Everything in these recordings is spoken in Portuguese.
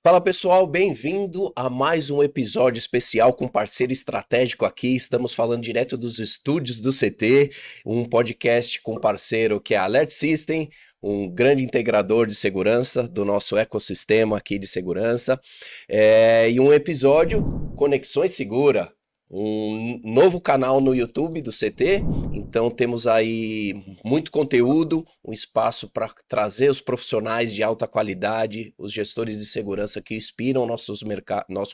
Fala pessoal, bem-vindo a mais um episódio especial com parceiro estratégico aqui. Estamos falando direto dos estúdios do CT, um podcast com parceiro que é a Alert System, um grande integrador de segurança do nosso ecossistema aqui de segurança. E um episódio Conexões Segura, um novo canal no YouTube do CT. Então temos aí muito conteúdo, um espaço para trazer os profissionais de alta qualidade, os gestores de segurança que inspiram nosso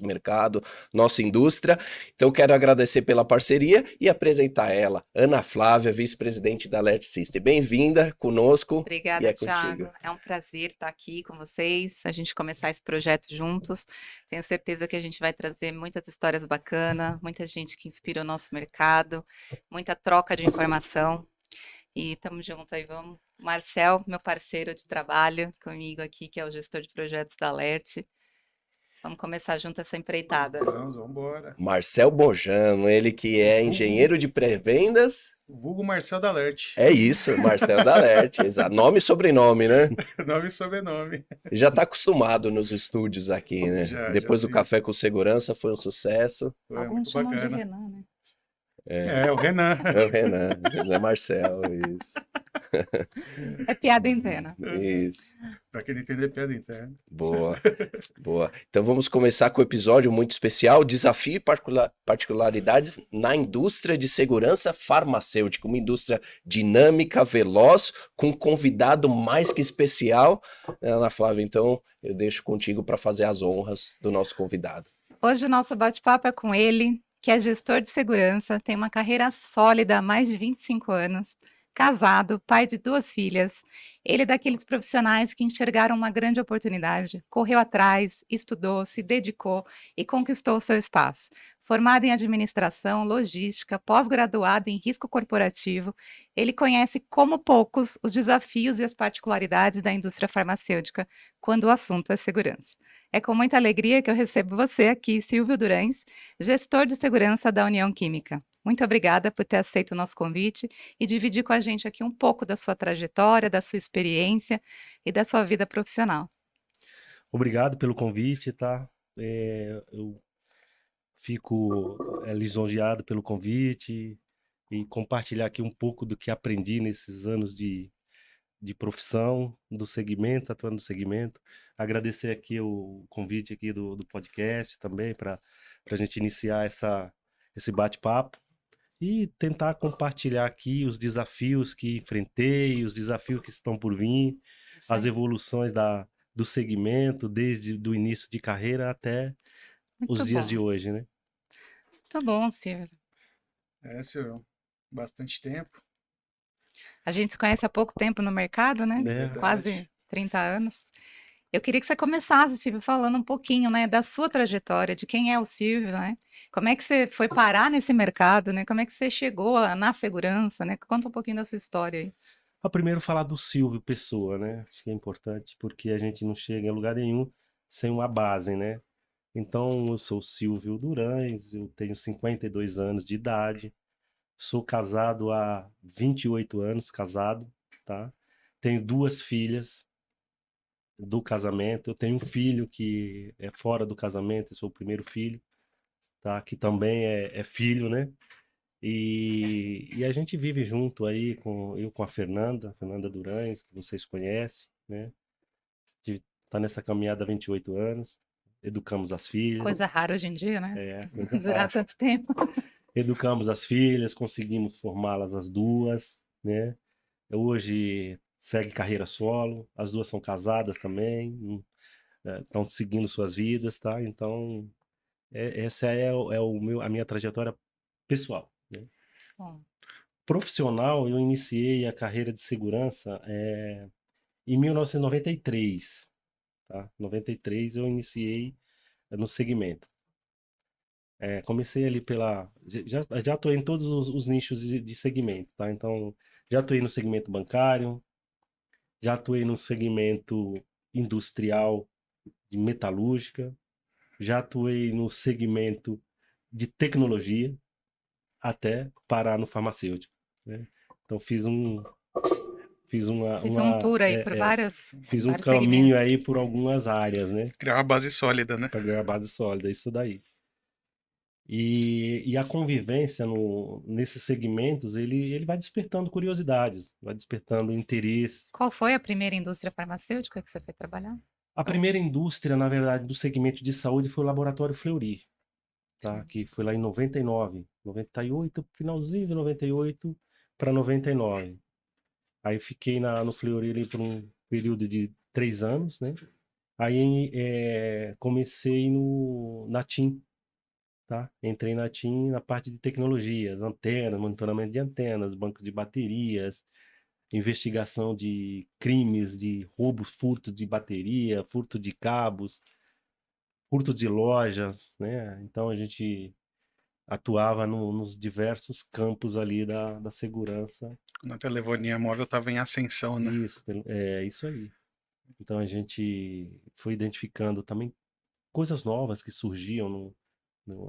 mercado, nossa indústria. Então quero agradecer pela parceria e apresentar ela, Ana Flávia, vice-presidente da Alert System. Bem-vinda conosco e Obrigada, é contigo. Thiago. É um prazer estar aqui com vocês, a gente começar esse projeto juntos. Tenho certeza que a gente vai trazer muitas histórias bacanas, muita gente que inspira o nosso mercado, muita troca de informação. E estamos juntos aí, vamos. Marcel, meu parceiro de trabalho comigo aqui, que é o gestor de projetos da Alert. Vamos começar junto essa empreitada. Vamos embora. Marcel Bojano, ele que é engenheiro de pré-vendas. Vulgo Marcel da Alert. É isso, Marcel da Alert, exato. Nome e sobrenome, né? Nome e sobrenome. Já está acostumado nos estúdios aqui, né? Já Depois do sim. Café com Segurança foi um sucesso. Foi Alguns muito chamam de bacana. Renan, né? É o Renan. É o Renan Marcel, isso. É piada interna. Isso. Pra quem não entender, piada interna. Boa, boa. Então vamos começar com o episódio muito especial, desafio e particularidades na indústria de segurança farmacêutica, uma indústria dinâmica, veloz, com um convidado mais que especial, Ana Flávia. Então eu deixo contigo para fazer as honras do nosso convidado. Hoje o nosso bate-papo é com ele, que é gestor de segurança, tem uma carreira sólida há mais de 25 anos, casado, pai de 2 filhas. Ele é daqueles profissionais que enxergaram uma grande oportunidade, correu atrás, estudou, se dedicou e conquistou o seu espaço. Formado em administração, logística, pós-graduado em risco corporativo, ele conhece como poucos os desafios e as particularidades da indústria farmacêutica quando o assunto é segurança. É com muita alegria que eu recebo você aqui, Silvio Durães, gestor de segurança da União Química. Muito obrigada por ter aceito o nosso convite e dividir com a gente aqui um pouco da sua trajetória, da sua experiência e da sua vida profissional. Obrigado pelo convite, tá? Eu fico lisonjeado pelo convite e compartilhar aqui um pouco do que aprendi nesses anos de profissão, do segmento, atuando no segmento. Agradecer aqui o convite aqui do podcast também para a gente iniciar esse bate-papo e tentar compartilhar aqui os desafios que enfrentei, os desafios que estão por vir, as evoluções do segmento, desde o início de carreira até os dias de hoje, né? Muito bom, Silvio. Silvio, bastante tempo. A gente se conhece há pouco tempo no mercado, né? Verdade. Quase 30 anos. Eu queria que você começasse, Silvio, falando um pouquinho, né, da sua trajetória, de quem é o Silvio, né? Como é que você foi parar nesse mercado, né? Como é que você chegou na segurança, né? Conta um pouquinho da sua história aí. Primeiro falar do Silvio Pessoa, né? Acho que é importante porque a gente não chega em lugar nenhum sem uma base, né? Então, eu sou Silvio Durães, eu tenho 52 anos de idade, sou casado há 28 anos, casado, tá? Tenho 2 filhas do casamento, eu tenho um filho que é fora do casamento, eu sou o primeiro filho, tá? Que também é filho, né? E a gente vive junto aí, eu com a Fernanda Durães, que vocês conhecem, né? A gente tá nessa caminhada há 28 anos, educamos as filhas. Coisa rara hoje em dia, né? Coisa Durar rara. tanto tempo. Educamos as filhas, conseguimos formá-las as duas, né? Hoje segue carreira solo, as duas são casadas também, estão seguindo suas vidas, tá? Então, essa a minha trajetória pessoal, né? Bom, Profissional, eu iniciei a carreira de segurança em 1993, tá? 93 eu iniciei no segmento. Comecei ali já atuei em todos os nichos de segmento, tá? Então, já atuei no segmento bancário, já atuei no segmento industrial de metalúrgica, já atuei no segmento de tecnologia, até parar no farmacêutico, né? Então, Fiz Fiz um tour aí por fiz um vários caminho segmentos. aí por algumas áreas, né? Criar uma base sólida, né? Para ganhar base sólida, isso daí. E a convivência nesses segmentos, ele vai despertando curiosidades, vai despertando interesse. Qual foi a primeira indústria farmacêutica que você foi trabalhar? A primeira indústria, na verdade, do segmento de saúde foi o Laboratório Fleury, tá? Sim. Que foi lá em 99, 98, finalzinho de 98 para 99. Aí fiquei no Fleury ali por um período de 3 anos, né? Aí comecei na TIM, tá? Entrei na TIM na parte de tecnologias, antenas, monitoramento de antenas, banco de baterias, investigação de crimes, de roubos, furto de bateria, furto de cabos, furto de lojas, né? Então a gente atuava nos diversos campos ali da segurança. Quando a telefonia móvel estava em ascensão, né? Isso, é isso aí. Então a gente foi identificando também coisas novas que surgiam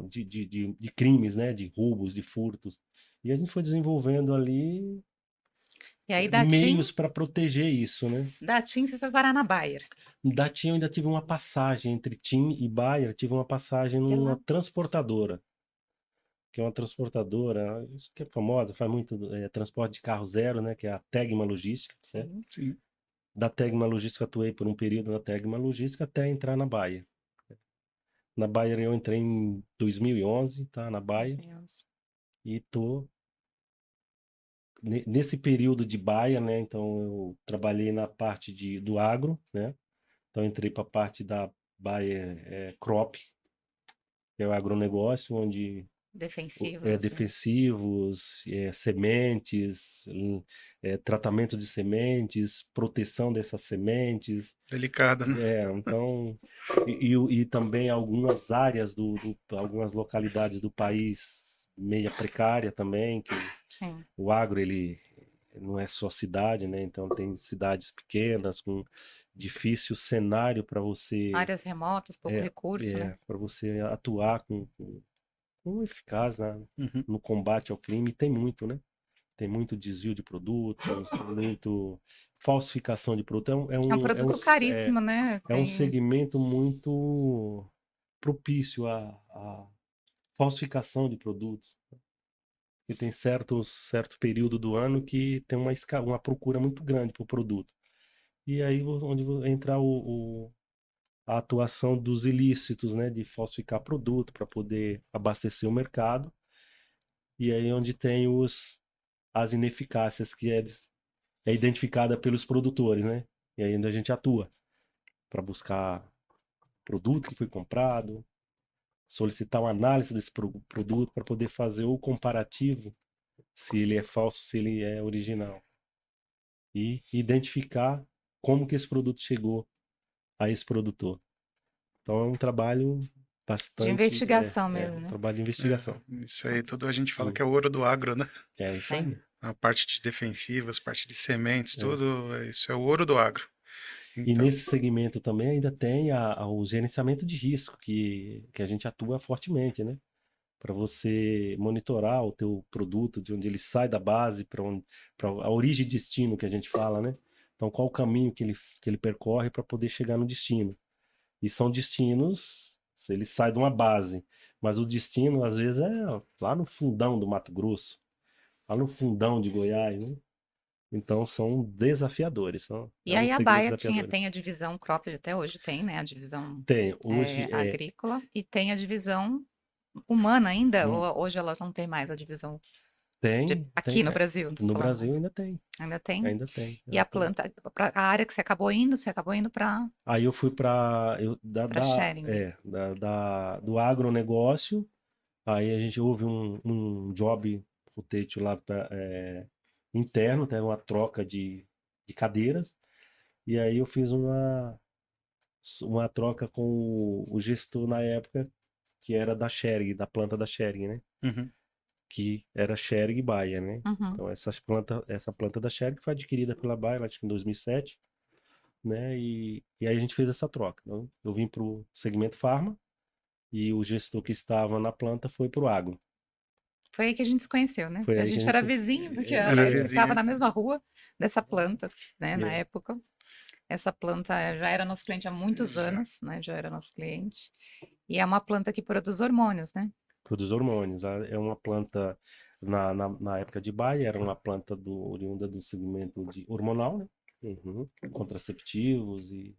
de crimes, né? De roubos, de furtos. E a gente foi desenvolvendo ali E aí meios para proteger isso, né? da TIM você foi parar na Bayer. Da TIM eu ainda tive uma passagem entre TIM e Bayer, tive uma passagem numa Pela... transportadora, que é uma transportadora, isso que é famosa, faz muito transporte de carro zero, né? Que é a Tegma Logística, né? Sim. Sim. Da Tegma Logística atuei por um período na Tegma Logística até entrar na Bayer. Na Bayer eu entrei em 2011, tá? Na Bayer. 2011. E tô nesse período de Bayer, né? Então eu trabalhei na parte do agro, né? Então entrei para a parte da Bayer Crop, que é o agronegócio, onde Defensivos. defensivos, sementes, tratamento de sementes, proteção dessas sementes. Delicada, né? Então, e também algumas áreas algumas localidades do país meia precária também, que Sim. o agro ele não é só cidade, né? Então tem cidades pequenas com difícil cenário para você Áreas remotas, pouco recurso, né? para você atuar com eficácia, né? Uhum. No combate ao crime. Tem muito, né? Tem muito desvio de produtos, muito falsificação de produto. É um produto caríssimo, né? É um segmento muito propício à falsificação de produtos. E tem certo período do ano que tem uma procura muito grande por produto. E aí onde entra a atuação dos ilícitos, né, de falsificar produto para poder abastecer o mercado. E aí onde tem as ineficácias que é identificada pelos produtores, né? E aí onde a gente atua para buscar produto que foi comprado, solicitar uma análise desse produto para poder fazer o comparativo se ele é falso, se ele é original. E identificar como que esse produto chegou a esse produtor. Então é um trabalho bastante... De investigação mesmo, um né? trabalho de investigação. Isso aí tudo a gente fala que é o ouro do agro, né? É isso aí. A parte de defensivas, parte de sementes, tudo, isso é o ouro do agro. E Então, nesse segmento também ainda tem o gerenciamento de risco, que a gente atua fortemente, né? Para você monitorar o teu produto, de onde ele sai da base, para a origem e destino que a gente fala, né? Então, qual o caminho que ele percorre para poder chegar no destino. E são destinos, se ele sai de uma base, mas o destino, às vezes, é lá no fundão do Mato Grosso, lá no fundão de Goiás, né? Então, são desafiadores. E aí a Bayer tem a divisão Cropped, até hoje tem, né? A divisão tem, hoje agrícola, e tem a divisão humana ainda, ou hoje ela não tem mais a divisão aqui no Brasil? No Brasil ainda tem. Ainda tem? Ainda tem. E a planta, a área que você acabou indo para... Aí eu fui para Schering. do agronegócio, aí houve um job rotation lá interno, teve uma troca de cadeiras, e aí eu fiz uma troca com o gestor na época, que era da Schering, da planta da Schering, né? uhum. Que era Schering Bayer, né? Uhum. Então essa planta da Schering foi adquirida pela Bayer, acho que em 2007, né? E aí a gente fez essa troca. Então, eu vim para o segmento farma e o gestor que estava na planta foi para o agro. Foi aí que a gente se conheceu, né? Foi A aí que a gente era gente. vizinho, porque Era a gente ficava vizinho. na mesma rua dessa planta, né, na É, época. Essa planta já era nosso cliente há muitos Já. anos, né? Já era nosso cliente. E é uma planta que produz hormônios, né? produz hormônios. É uma planta, na época de Bayer, era uma planta oriunda do segmento de hormonal, né? Uhum. Contraceptivos e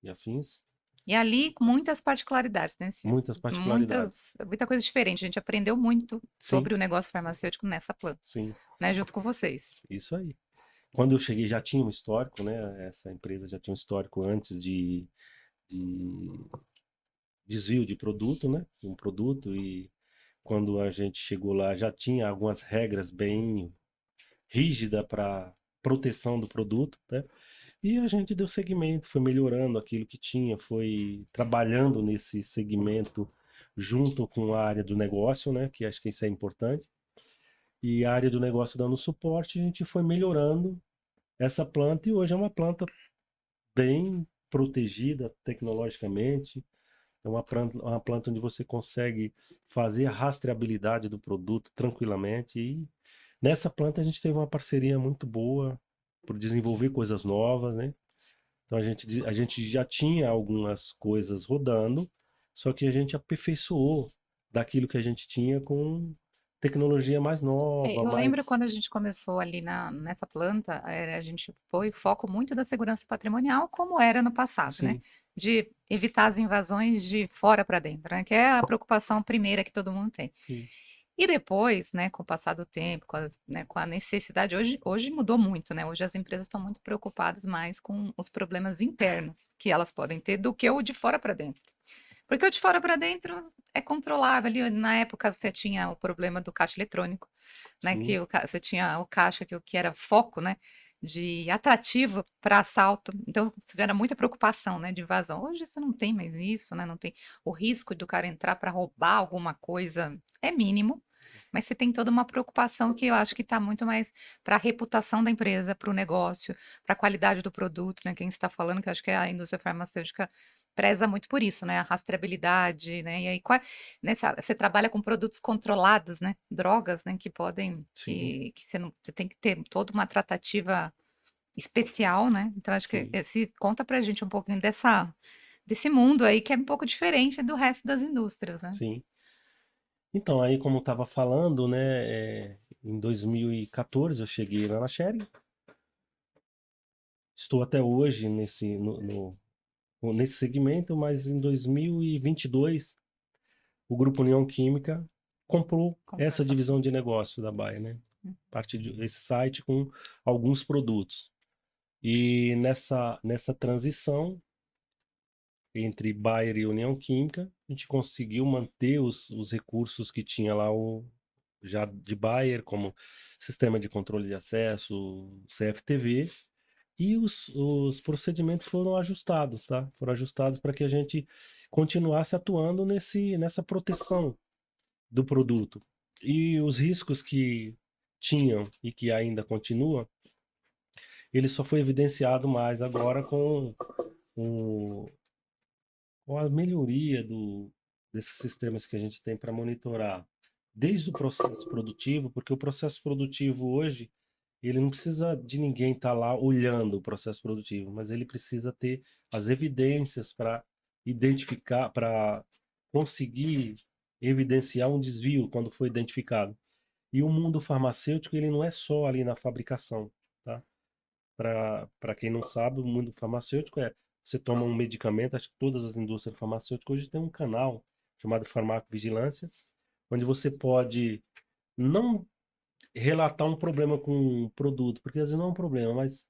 afins. E ali, com muitas particularidades, né, Silvio? Muitas particularidades. Muita coisa diferente. A gente aprendeu muito Sim, sobre o negócio farmacêutico nessa planta, sim, né? Junto com vocês. isso aí. Quando eu cheguei já tinha um histórico, né? Essa empresa já tinha um histórico antes de desvio de produto, né? Um produto e quando a gente chegou lá já tinha algumas regras bem rígidas para proteção do produto, né? E a gente deu seguimento, foi melhorando aquilo que tinha, foi trabalhando nesse segmento junto com a área do negócio, né? Que acho que isso é importante. E a área do negócio dando suporte, a gente foi melhorando essa planta e hoje é uma planta bem protegida tecnologicamente. É uma planta onde você consegue fazer a rastreabilidade do produto tranquilamente. E nessa planta a gente teve uma parceria muito boa por desenvolver coisas novas, né? Então a gente já tinha algumas coisas rodando, só que a gente aperfeiçoou daquilo que a gente tinha com tecnologia mais nova, Eu lembro mais. quando a gente começou ali nessa planta, a gente foi foco muito da segurança patrimonial, como era no passado, né? Sim, De evitar as invasões de fora para dentro, né? Que é a preocupação primeira que todo mundo tem. isso. E depois, né, com o passar do tempo, né, com a necessidade, hoje mudou muito, né? Hoje as empresas estão muito preocupadas mais com os problemas internos que elas podem ter do que o de fora para dentro. Porque o de fora para dentro é controlável. Ali, na época, você tinha o problema do caixa eletrônico, né? Sim, Você tinha o caixa que era foco, né? De atrativo para assalto. Então, tiveram muita preocupação, né? De invasão. Hoje você não tem mais isso, né? Não tem o risco do cara entrar para roubar alguma coisa é mínimo. Mas você tem toda uma preocupação que eu acho que está muito mais para a reputação da empresa, para o negócio, para a qualidade do produto, né? Quem está falando, que eu acho que a indústria farmacêutica preza muito por isso, né? A rastreabilidade, né? E aí, você trabalha com produtos controlados, né? Drogas, né? Que podem, sim, que você não, você tem que ter toda uma tratativa especial, né? Então, acho que sim, conta pra gente um pouquinho desse mundo aí que é um pouco diferente do resto das indústrias, né? sim. Então, aí como eu estava falando, né, em 2014 eu cheguei lá na Sherry. Estou até hoje nesse segmento, mas em 2022 o Grupo União Química comprou Comprou essa essa. divisão de negócio da Bayer, né? Parte desse site com alguns produtos. E nessa transição entre Bayer e União Química, a gente conseguiu manter os recursos que tinha lá já de Bayer, como sistema de controle de acesso, CFTV, e os procedimentos foram ajustados, tá? Foram ajustados para que a gente continuasse atuando nessa proteção do produto. E os riscos que tinham e que ainda continuam, ele só foi evidenciado mais agora com com a melhoria desses sistemas que a gente tem para monitorar desde o processo produtivo, porque o processo produtivo hoje, ele não precisa de ninguém estar lá olhando o processo produtivo, mas ele precisa ter as evidências para identificar, para conseguir evidenciar um desvio quando foi identificado. E o mundo farmacêutico, ele não é só ali na fabricação, tá? Para quem não sabe, o mundo farmacêutico você toma um medicamento, acho que todas as indústrias farmacêuticas hoje têm um canal chamado farmacovigilância, onde você pode não relatar um problema com um produto, porque às vezes não é um problema, mas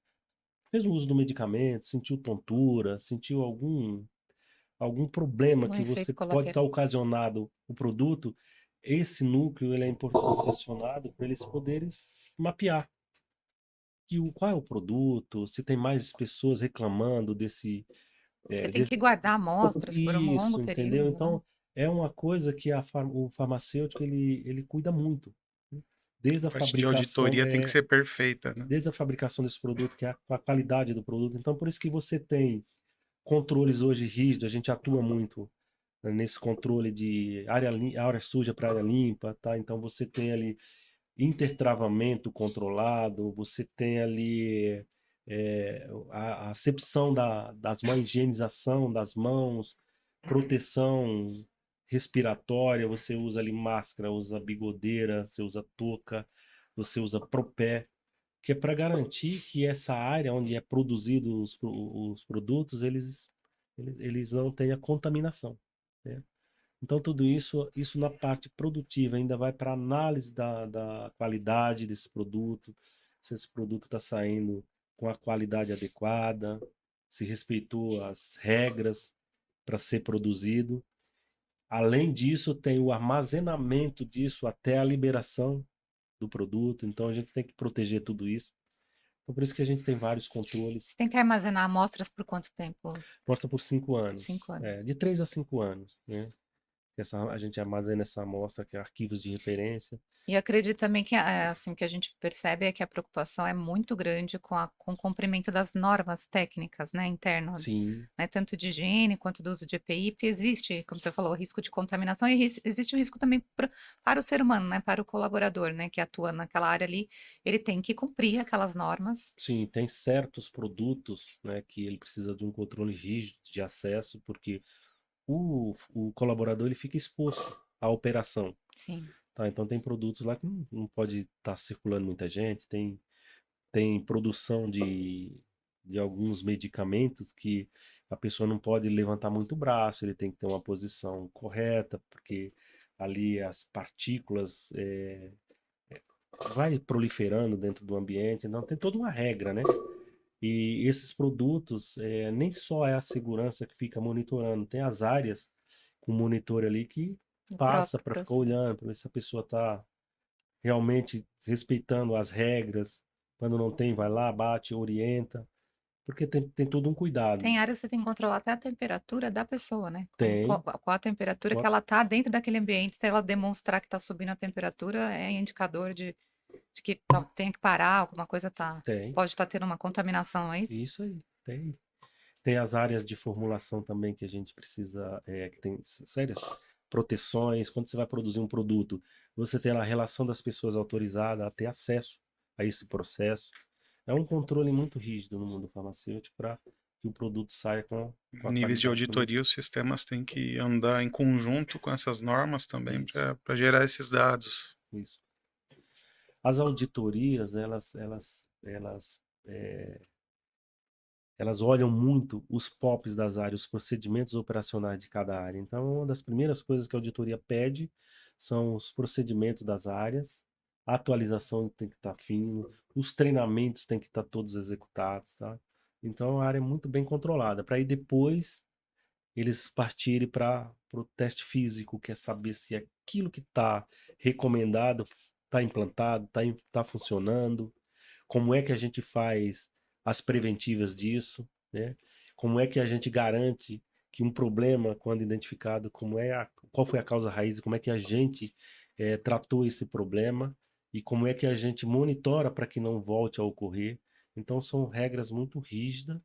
fez o uso do medicamento, sentiu tontura, sentiu algum problema Um que efeito você pode estar colateral. ocasionado o produto, esse núcleo ele é importante ser acionado para eles poderem mapear qual é o produto, se tem mais pessoas reclamando Você é, tem de- que guardar amostras por um longo isso, entendeu? período, né? Então, é uma coisa que o farmacêutico ele cuida muito, né? Desde a A parte de fabricação, auditoria tem que ser perfeita, né? desde a fabricação desse produto, que é a qualidade do produto. Então, por isso que você tem controles hoje rígidos, a gente atua muito né, nesse controle de área suja para área limpa, tá? Então você tem ali intertravamento controlado, você tem ali a acepção das mãos, higienização das mãos, proteção respiratória, você usa ali máscara, usa bigodeira, você usa touca, você usa propé, que é para garantir que essa área onde é produzido os produtos, eles não tenham contaminação, né? Então, tudo isso na parte produtiva ainda vai para análise da qualidade desse produto, se esse produto está saindo com a qualidade adequada, se respeitou as regras para ser produzido. Além disso, tem o armazenamento disso até a liberação do produto. Então, a gente tem que proteger tudo isso. Então, por isso que a gente tem vários controles. Você tem que armazenar amostras por quanto tempo? Mostra por 5 anos. 5 anos. De 3 a 5 anos, né? A gente armazena essa amostra, que é arquivos de referência. E acredito também que, assim, o que a gente percebe é que a preocupação é muito grande com o cumprimento das normas técnicas, né, internas, Sim, né, tanto de higiene quanto do uso de EPI, porque existe, como você falou, o risco de contaminação e existe o risco também para o ser humano, né, para o colaborador, né, que atua naquela área ali, ele tem que cumprir aquelas normas. sim, tem certos produtos, né, que ele precisa de um controle rígido de acesso, porque o colaborador ele fica exposto à operação. Sim. Tá? Então tem produtos lá que não pode estar circulando muita gente, tem produção de alguns medicamentos que a pessoa não pode levantar muito o braço, ele tem que ter uma posição correta, porque ali as partículas vai proliferando dentro do ambiente, então tem toda uma regra, né? E esses produtos, nem só é a segurança que fica monitorando, tem as áreas com monitor ali que O passa próprio para ficar processo. olhando, para ver se a pessoa está realmente respeitando as regras. Quando não tem, vai lá, bate, orienta, porque tem todo um cuidado. Tem áreas que você tem que controlar até a temperatura da pessoa, né? Tem. Qual a temperatura que ela tá dentro daquele ambiente. Se ela demonstrar que está subindo a temperatura, é indicador de que tem que parar, alguma coisa Tem. pode estar tendo uma contaminação, é isso? Isso aí, tem. Tem as áreas de formulação também que a gente precisa, que tem sérias proteções. Quando você vai produzir um produto, você tem a relação das pessoas autorizadas a ter acesso a esse processo. É um controle muito rígido no mundo farmacêutico para que o produto saia com a Níveis de qualidade. auditoria, os sistemas têm que andar em conjunto com essas normas também Isso. para gerar esses dados. Isso. As auditorias, elas olham muito os POPs das áreas, os procedimentos operacionais de cada área. Então, uma das primeiras coisas que a auditoria pede são os procedimentos das áreas, a atualização tem que estar fino, os treinamentos têm que estar todos executados, tá? Então, a área é muito bem controlada, para aí depois eles partirem para o teste físico, que é saber se aquilo que está recomendado está implantado, está funcionando, como é que a gente faz as preventivas disso, né? Como é que a gente garante que um problema, quando identificado, qual foi a causa raiz, e como é que a gente tratou esse problema e como é que a gente monitora para que não volte a ocorrer. Então são regras muito rígidas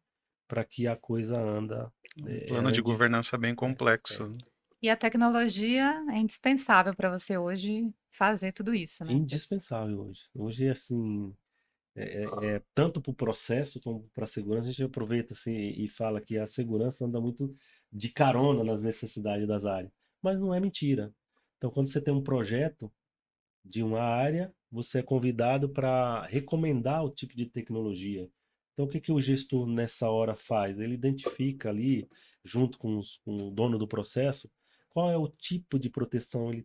para que a coisa anda. Um plano de governança bem complexo. E a tecnologia é indispensável para você hoje fazer tudo isso, né? Indispensável hoje. Hoje, assim, tanto para o processo como para a segurança, a gente aproveita assim, e fala que a segurança anda muito de carona nas necessidades das áreas. Mas não é mentira. Então, quando você tem um projeto de uma área, você é convidado para recomendar o tipo de tecnologia. Então, o que o gestor nessa hora faz? Ele identifica ali, junto com o dono do processo, qual é o tipo de proteção ele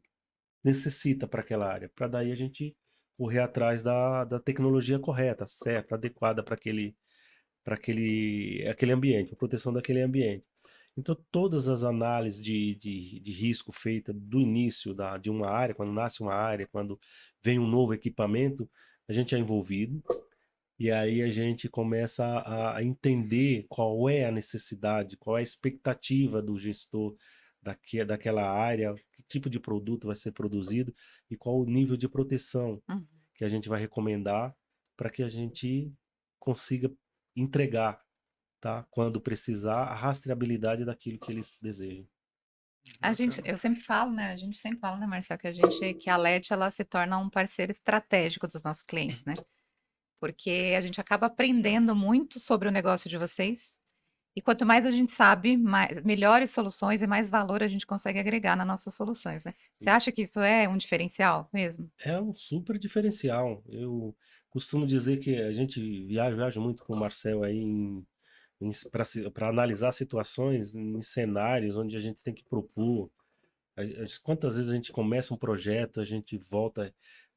necessita para aquela área, para daí a gente correr atrás da tecnologia correta, certa, adequada para aquele ambiente, para proteção daquele ambiente. Então, todas as análises de risco feitas do início de uma área, quando nasce uma área, quando vem um novo equipamento, a gente é envolvido. E aí a gente começa a entender qual é a necessidade, qual é a expectativa do gestor daquela área, que tipo de produto vai ser produzido e qual o nível de proteção que a gente vai recomendar para que a gente consiga entregar, tá? Quando precisar, a rastreabilidade daquilo que eles desejam. Bacana. Eu sempre falo, né? A gente sempre fala, né, Marcelo, que a Alert ela se torna um parceiro estratégico dos nossos clientes, né? Porque a gente acaba aprendendo muito sobre o negócio de vocês. E quanto mais a gente sabe, melhores soluções e mais valor a gente consegue agregar nas nossas soluções, né? Você acha que isso é um diferencial mesmo? É um super diferencial. Eu costumo dizer que a gente viaja muito com o Marcel aí para analisar situações em cenários onde a gente tem que propor. Quantas vezes a gente começa um projeto, a gente volta,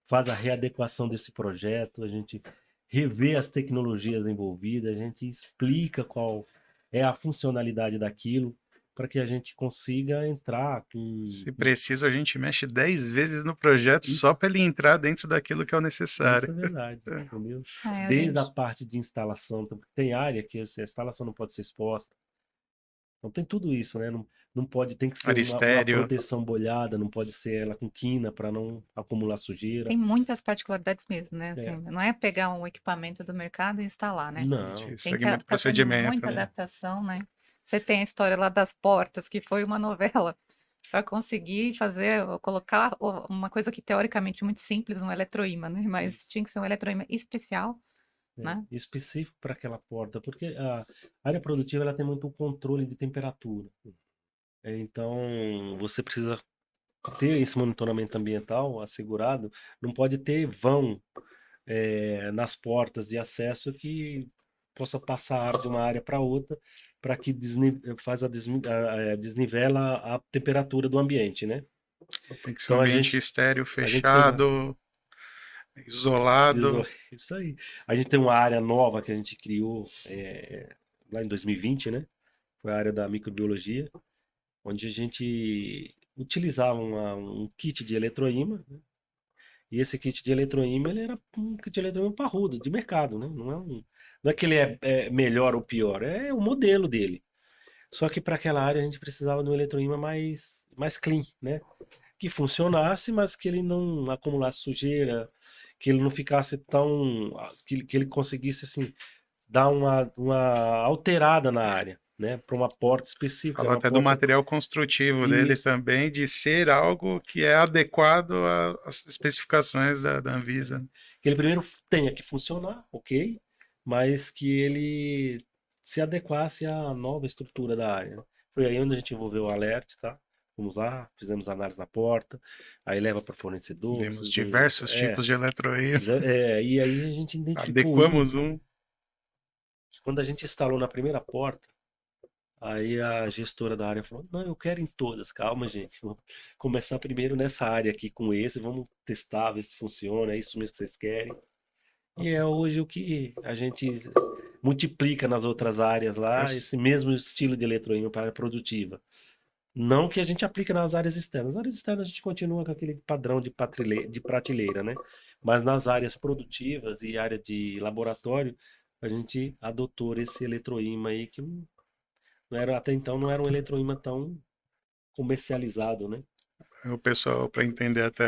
faz a readequação desse projeto, a gente revê as tecnologias envolvidas, a gente explica qual é a funcionalidade daquilo para que a gente consiga entrar com Se preciso, a gente mexe 10 vezes no projeto só isso. para ele entrar dentro daquilo que é o Isso necessário. é verdade, É. entendeu? É, a Desde a gente parte de instalação, tem área que assim, a instalação não pode ser exposta. Então tem tudo isso, né? Não pode, tem que ser Área uma estéreo. proteção bolhada, não pode ser ela com quina para não acumular sujeira. tem muitas particularidades mesmo, né? É, Assim, não é pegar um equipamento do mercado e instalar, né? não, Tem que Segmento fazer procedimento, muita né? adaptação, né? Você tem a história lá das portas, que foi uma novela, para conseguir fazer, colocar uma coisa que teoricamente é muito simples, um eletroímã, né? Mas tinha que ser um eletroímã especial, né? específico para aquela porta, porque a área produtiva ela tem muito controle de temperatura. Então você precisa ter esse monitoramento ambiental assegurado, não pode ter vão nas portas de acesso que possa passar ar de uma área para outra, para que desnivela a temperatura do ambiente, né? Tem que ser um Então ambiente estéreo, a gente fez fechado, isolado. isso aí. A gente tem uma área nova que a gente criou lá em 2020, né? Foi a área da microbiologia, onde a gente utilizava um kit de eletroímã, né? E esse kit de eletroímã, ele era um kit de eletroímã parrudo, de mercado, né? Não é que ele é melhor ou pior, é o modelo dele. Só que para aquela área a gente precisava de um eletroímã mais clean, né? Que funcionasse, mas que ele não acumulasse sujeira, que ele não ficasse tão, que ele conseguisse assim dar uma alterada na área, né? Para uma porta específica, Falou uma até do porta material construtivo dele isso. também, de ser algo que é adequado às especificações da Anvisa. Que ele primeiro tenha que funcionar, ok, mas que ele se adequasse à nova estrutura da área. Foi aí onde a gente envolveu o Alert, tá? Fomos lá, fizemos análise da porta, aí leva para fornecedor, Vimos precisa de um. diversos tipos de eletroímã, E aí a gente identificou um. adequamos um. Quando a gente instalou na primeira porta, aí a gestora da área falou: Não, eu quero em todas. Calma, gente. Vamos começar primeiro nessa área aqui com esse. Vamos testar, ver se funciona. É isso mesmo que vocês querem. E é hoje o que a gente multiplica nas outras áreas lá, esse mesmo estilo de eletroímã para a área produtiva. Não que a gente aplique nas áreas externas. Nas áreas externas a gente continua com aquele padrão de prateleira, né? Mas nas áreas produtivas e área de laboratório, a gente adotou esse eletroímã aí que não era, até então não era um eletroímã tão comercializado, né? O pessoal, para entender até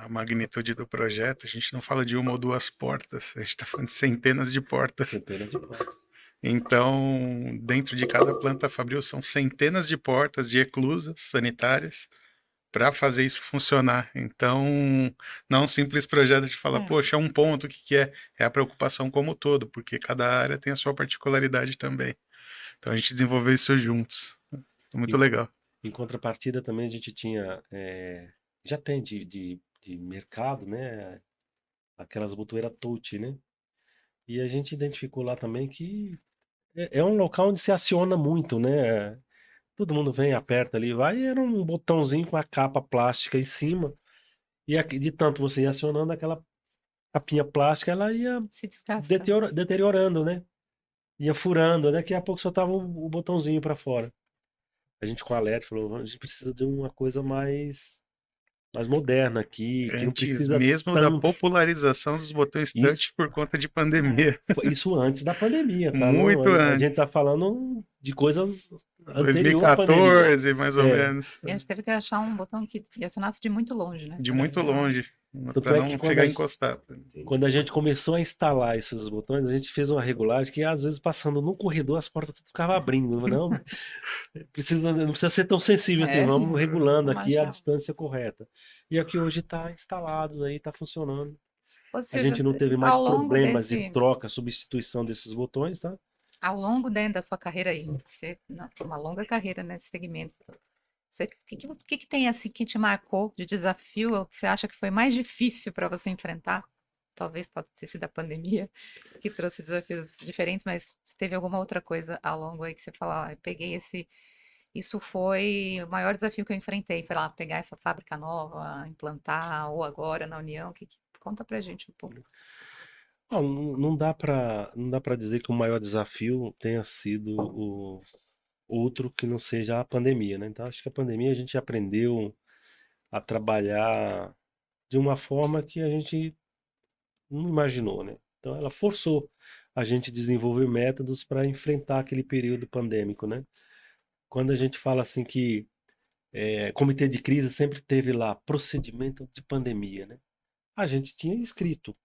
a magnitude do projeto, a gente não fala de uma ou duas portas, a gente está falando de centenas de portas. Centenas de portas. Então, dentro de cada planta fabril são centenas de portas de eclusas sanitárias para fazer isso funcionar. Então, não é um simples projeto de falar, poxa, é um ponto, o que que é? É a preocupação como um todo, porque cada área tem a sua particularidade também. Então, a gente desenvolveu isso juntos. Muito legal. Em contrapartida, também a gente tinha, já tem de mercado, né? Aquelas botoeiras touch, né? E a gente identificou lá também que é um local onde se aciona muito, né? Todo mundo vem, aperta ali, vai, e era um botãozinho com a capa plástica em cima. E de tanto você ir acionando aquela capinha plástica, ela ia Se desgasta. deteriorando, né? Ia furando, daqui a pouco só tava o botãozinho para fora. A gente com a Alert falou, a gente precisa de uma coisa mais moderna aqui, que não Antes precisa mesmo da popularização dos botões touch por conta de pandemia. Isso antes da pandemia, tá? Muito A gente antes. tá falando de coisas anteriores à pandemia. 2014, mais ou É. menos. E a gente teve que achar um botão que acionasse de muito longe, né? De Pra muito não- longe, Tanto para é não que quando chegar a a gente- encostar. Quando a gente começou a instalar esses botões, a gente fez uma regulagem que às vezes passando no corredor as portas tudo ficavam abrindo. Não, não precisa ser tão sensível assim, É, vamos regulando vamos aqui a achar. distância correta. E aqui hoje está instalado, aí está funcionando. Ô, A Silvio, gente não teve mais ao longo problemas de desse, troca, substituição desses botões, tá? ao longo, né, da sua carreira aí, você, uma longa carreira nesse segmento, o que tem assim que te marcou de desafio, ou que você acha que foi mais difícil para você enfrentar? Talvez pode ter sido a pandemia que trouxe desafios diferentes, mas se teve alguma outra coisa ao longo aí que você fala, eu peguei isso foi o maior desafio que eu enfrentei, foi lá pegar essa fábrica nova, implantar, ou agora na União, conta pra gente um pouco. Não dá para dizer que o maior desafio tenha sido o outro que não seja a pandemia, né? Então acho que a pandemia a gente aprendeu a trabalhar de uma forma que a gente não imaginou, né? Então ela forçou a gente a desenvolver métodos para enfrentar aquele período pandêmico, né? Quando a gente fala assim que comitê de crise sempre teve lá procedimento de pandemia, né? A gente tinha escrito,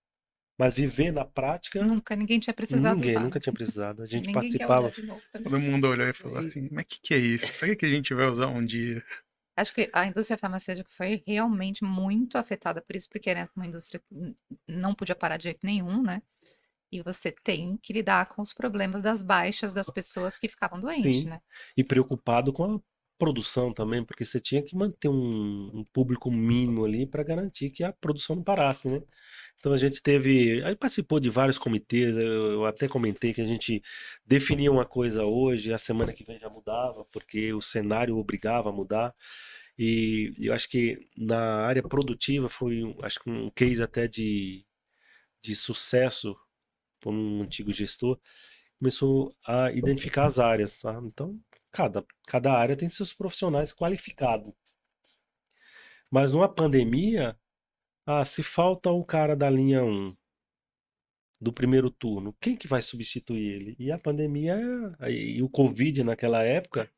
mas viver na prática, Ninguém tinha precisado ninguém usar, nunca né? tinha precisado. A gente Ninguém quer olhar participava. de novo também. Todo mundo olhou e falou assim, mas o que é isso? Para que a gente vai usar um dia? Acho que a indústria farmacêutica foi realmente muito afetada por isso, porque era uma indústria que não podia parar de jeito nenhum, né? E você tem que lidar com os problemas das baixas das pessoas que ficavam doentes, Sim. né? E preocupado com a produção também, porque você tinha que manter um público mínimo ali para garantir que a produção não parasse, né? Então a gente teve, aí participou de vários comitês, eu até comentei que a gente definia uma coisa hoje, a semana que vem já mudava, porque o cenário obrigava a mudar. E eu acho que na área produtiva foi, acho que um case até de sucesso por um antigo gestor, começou a identificar as áreas, tá? Então, cada área tem seus profissionais qualificados. Mas numa pandemia, se falta o cara da linha 1 do primeiro turno, quem que vai substituir ele? E a pandemia e o Covid naquela época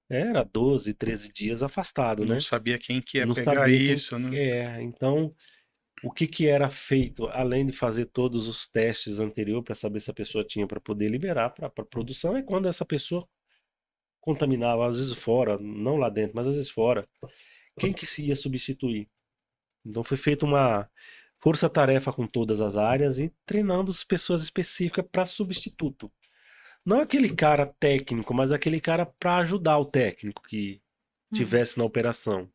era 12, 13 dias afastado, Não né? sabia quem que ia Não pegar sabia quem isso, né? Então, o que era feito, além de fazer todos os testes anteriores para saber se a pessoa tinha para poder liberar para produção, é quando essa pessoa contaminava, às vezes fora, não lá dentro, mas às vezes fora, quem que se ia substituir? Então foi feita uma força-tarefa com todas as áreas e treinando as pessoas específicas para substituto. Não aquele cara técnico, mas aquele cara para ajudar o técnico que tivesse na operação.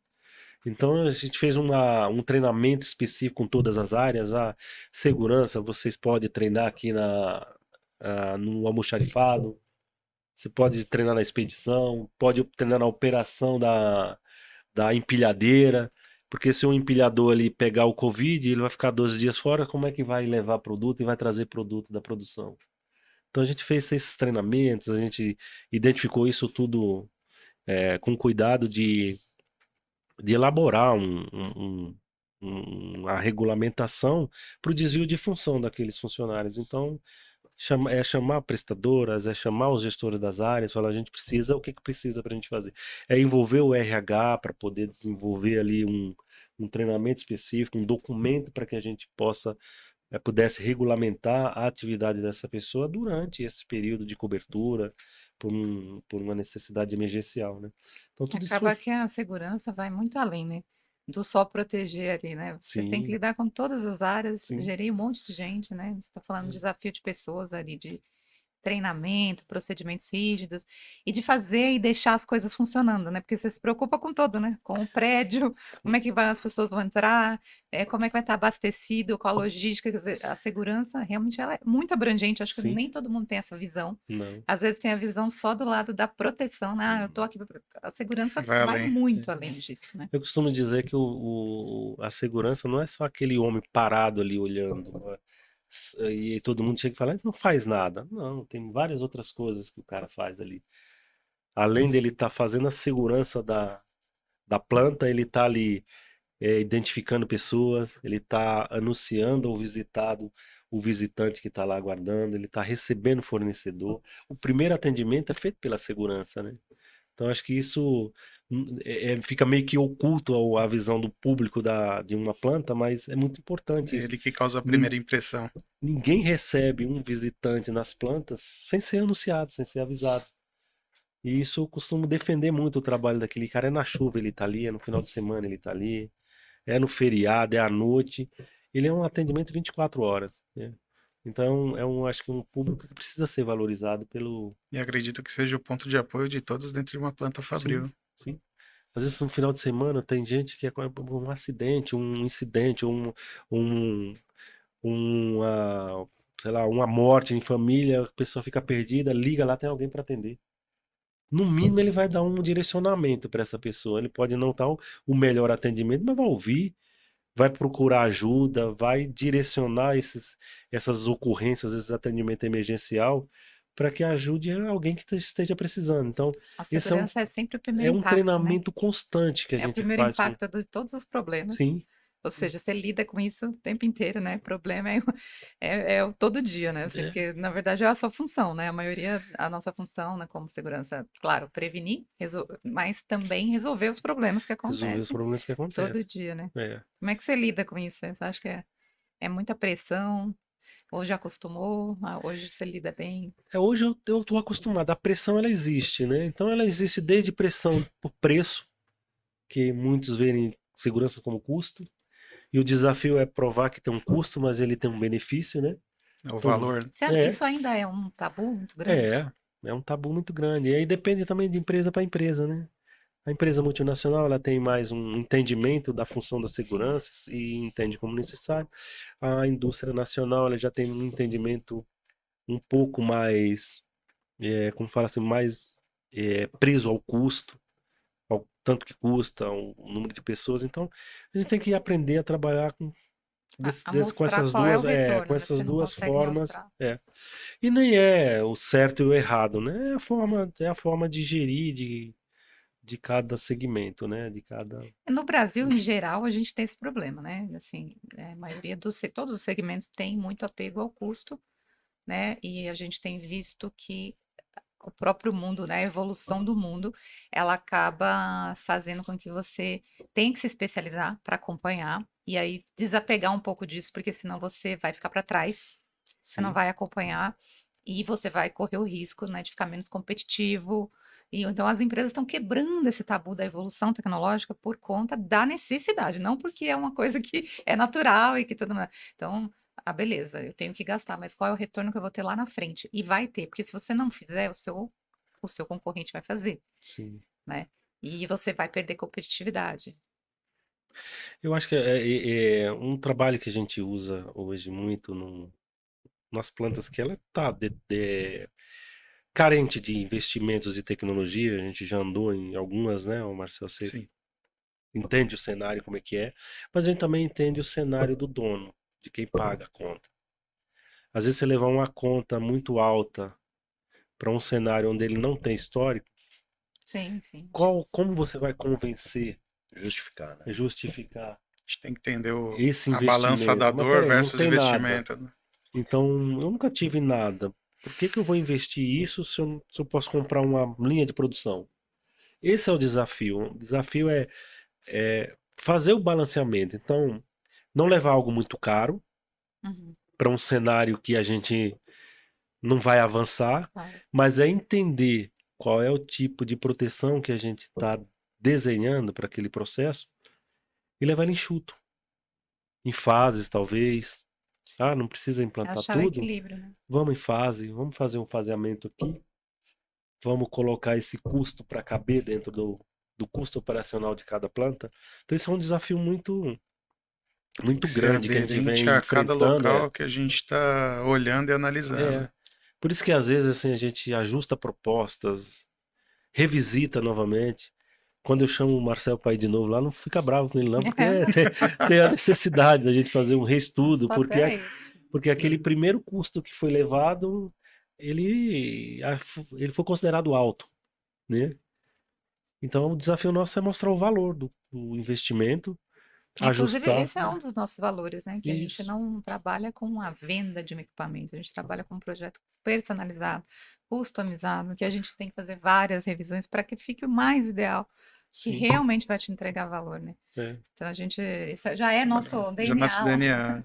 Então a gente fez um treinamento específico com todas as áreas. A segurança, vocês podem treinar aqui no almoxarifado, você pode treinar na expedição, pode treinar na operação da empilhadeira, porque se um empilhador ali pegar o Covid, ele vai ficar 12 dias fora, como é que vai levar produto e vai trazer produto da produção? Então a gente fez esses treinamentos, a gente identificou isso tudo com cuidado de elaborar uma regulamentação para o desvio de função daqueles funcionários. Então, chamar prestadoras, chamar os gestores das áreas, falar, a gente precisa, o que precisa para a gente fazer? É envolver o RH para poder desenvolver ali um treinamento específico, um documento para que a gente pudesse regulamentar a atividade dessa pessoa durante esse período de cobertura, por uma necessidade emergencial, né? Então tudo isso Acaba que a segurança vai muito além, né? Do só proteger ali, né? Você tem que sim, lidar com todas as áreas, sim, gerir um monte de gente, né? Você está falando de desafio de pessoas ali, de treinamento, procedimentos rígidos, e de fazer e deixar as coisas funcionando, né? Porque você se preocupa com todo, né? Com o prédio, como é que as pessoas vão entrar, como é que vai estar abastecido, com a logística, quer dizer, a segurança realmente ela é muito abrangente, acho que sim, nem todo mundo tem essa visão. não. Às vezes tem a visão só do lado da proteção, né? Ah, eu tô aqui a segurança Vai vai além. muito além disso, né? Eu costumo dizer que a segurança não é só aquele homem parado ali olhando, e todo mundo chega e fala, "Isso não faz nada." Não, tem várias outras coisas que o cara faz ali. Além dele estar fazendo a segurança da planta, ele está ali identificando pessoas, ele está anunciando ao visitado o visitante que está lá aguardando, ele está recebendo o fornecedor. O primeiro atendimento é feito pela segurança, né? Então acho que isso fica meio que oculto à visão do público de uma planta, mas é muito importante É isso. ele que causa a primeira impressão. Ninguém recebe um visitante nas plantas sem ser anunciado, sem ser avisado. E isso eu costumo defender muito o trabalho daquele cara. É na chuva ele tá ali, é no final de semana ele tá ali, é no feriado, é à noite. Ele é um atendimento 24 horas, né? Então acho que um público que precisa ser valorizado pelo. E acredito que seja o ponto de apoio de todos dentro de uma planta Sim, fabril. sim. Às vezes no final de semana tem gente que é com um acidente, um incidente, um, uma, sei lá, uma morte em família, a pessoa fica perdida, liga lá, tem alguém para atender. No mínimo, ele vai dar um direcionamento para essa pessoa. Ele pode não dar o melhor atendimento, mas vai ouvir, vai procurar ajuda, vai direcionar essas ocorrências, esse atendimento emergencial, para que ajude alguém que esteja precisando. Então, A esse segurança é sempre o é primeiro um impacto, né? treinamento constante que a É o gente primeiro faz com. impacto de todos os problemas. Sim, Ou seja, você lida com isso o tempo inteiro, né? Problema é o todo dia, né? Assim, é, porque, na verdade, é a sua função, né? A nossa função, né, como segurança, claro, prevenir, mas também resolver os problemas que resolver os acontecem problemas que todo acontecem. dia, né? É. Como é que você lida com isso? Você acha que é muita pressão? Ou já acostumou? Hoje você lida bem? Hoje eu tô acostumado, a pressão ela existe, né? Então ela existe desde pressão por preço, que muitos veem segurança como custo. E o desafio é provar que tem um custo, mas ele tem um benefício, né? É o Então, valor. Isso ainda é um tabu muito grande? é, é um tabu muito grande. E aí depende também de empresa para empresa, né? A empresa multinacional ela tem mais um entendimento da função da Sim. segurança e entende como necessário. A indústria nacional ela já tem um entendimento um pouco mais, como fala assim, mais preso ao custo, ao tanto que custa, ao número de pessoas. Então, a gente tem que aprender a trabalhar A com mostrar essas qual é o duas, com retorno, né? essas Você não duas consegue formas. mostrar. E nem é o certo e o errado, né? É a forma de gerir de cada segmento, né? De cada. No Brasil, em geral, a gente tem esse problema, né? Assim, a maioria todos os segmentos tem muito apego ao custo, né? E a gente tem visto que o próprio mundo, né? A evolução do mundo, ela acaba fazendo com que você tenha que se especializar para acompanhar e aí desapegar um pouco disso, porque senão você vai ficar para trás, você não Sim. vai acompanhar e você vai correr o risco, né, de ficar menos competitivo. E então as empresas estão quebrando esse tabu da evolução tecnológica por conta da necessidade, não porque é uma coisa que é natural e que todo mundo. Então, beleza, eu tenho que gastar, mas qual é o retorno que eu vou ter lá na frente? E vai ter, porque se você não fizer, o seu concorrente vai fazer, Sim. né? E você vai perder competitividade. Eu acho que é um trabalho que a gente usa hoje muito nas plantas que ela está carente de investimentos de tecnologia. A gente já andou em algumas, né? O Marcel, você Sim. entende o cenário como é que é, mas a gente também entende o cenário do dono, de quem paga a conta. Às vezes você levar uma conta muito alta para um cenário onde ele não tem histórico, Sim, sim. como você vai convencer, Justificar, né? justificar A gente tem que entender esse a balança da investimento? Mas dor peraí, não versus tem nada. investimento, né? Então, eu nunca tive nada. Por que eu vou investir isso se eu posso comprar uma linha de produção? Esse é o desafio. O desafio é fazer o balanceamento. Então, não levar algo muito caro Uhum, para um cenário que a gente não vai avançar, claro. mas é entender qual é o tipo de proteção que a gente está desenhando para aquele processo e levar ele enxuto, em fases talvez. Ah, não precisa É implantar achar o tudo? equilíbrio, né? Vamos em fase, vamos fazer um faseamento aqui, vamos colocar esse custo para caber dentro do custo operacional de cada planta. Então, isso é um desafio muito, Tem muito que ser grande que a gente aderente vem a cada enfrentando. local que a gente está olhando e analisando. Por isso que às vezes assim, a gente ajusta propostas, revisita novamente. Quando eu chamo o Marcel para ir de novo lá, não fica bravo com ele não, porque tem a necessidade da gente fazer um Nosso reestudo, papel é esse. porque aquele primeiro custo que foi levado, ele foi considerado alto, né? Então o desafio nosso é mostrar o valor do investimento, Inclusive, ajustar. esse é um dos nossos valores, né? Que a gente Isso. não trabalha com a venda de um equipamento, a gente trabalha com um projeto personalizado, customizado, que a gente tem que fazer várias revisões para que fique o mais ideal, que Sim. realmente vai te entregar valor, né? É. Então a gente, isso já é nosso Já nosso DNA lá. DNA.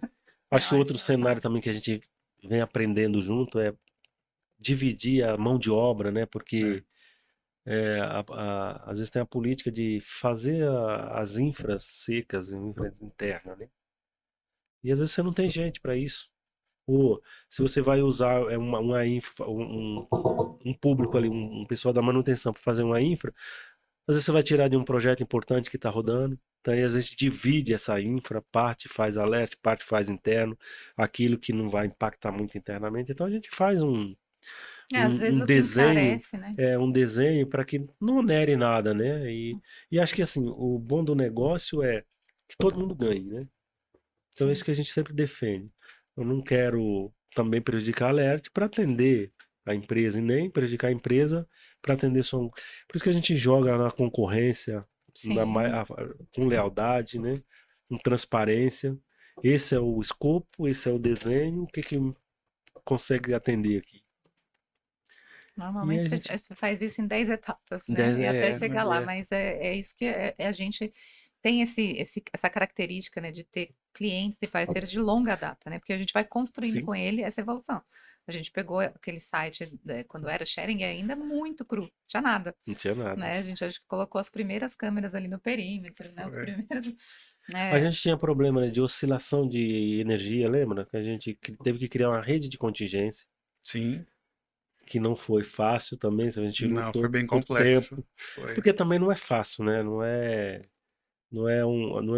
Acho que Não, outro isso cenário sabe. também que a gente vem aprendendo junto é dividir a mão de obra, né? Porque às vezes tem a política de fazer as infras secas, infras internas, né? E às vezes você não tem gente para isso. Ou se você vai usar um público ali, um pessoal da manutenção para fazer uma infra, às vezes você vai tirar de um projeto importante que está rodando. Então, aí, às vezes, divide essa infra, parte faz alerta, parte faz interno, aquilo que não vai impactar muito internamente. Então, a gente faz Às vezes um o que desenho, encarece, né? um desenho para que não onere nada, né? E acho que assim, o bom do negócio é que todo mundo ganhe, né? Então é isso Sim. que a gente sempre defende. Eu não quero também prejudicar a Alert para atender a empresa e nem prejudicar a empresa para atender só um. Por isso que a gente joga na concorrência Sim. com lealdade, né? Com transparência. Esse é o escopo, esse é o desenho, o que que consegue atender aqui. E Normalmente a você gente você faz isso em 10 etapas, né? dez- E até é, chegar lá, é, mas é isso que a gente tem essa característica, né, de ter clientes e parceiros de longa data, né? Porque a gente vai construindo sim, com ele essa evolução. A gente pegou aquele site, quando era sharing ainda muito cru, não tinha nada, não tinha nada. né? A gente acho que colocou as primeiras câmeras ali no perímetro, né? Os Foi. primeiros, A né? gente tinha problema, né, de oscilação de energia, lembra? Que a gente teve que criar uma rede de contingência, Sim. que não foi fácil também, a gente Não, foi lutou bem por complexo. tempo, Foi. porque também não é fácil, né?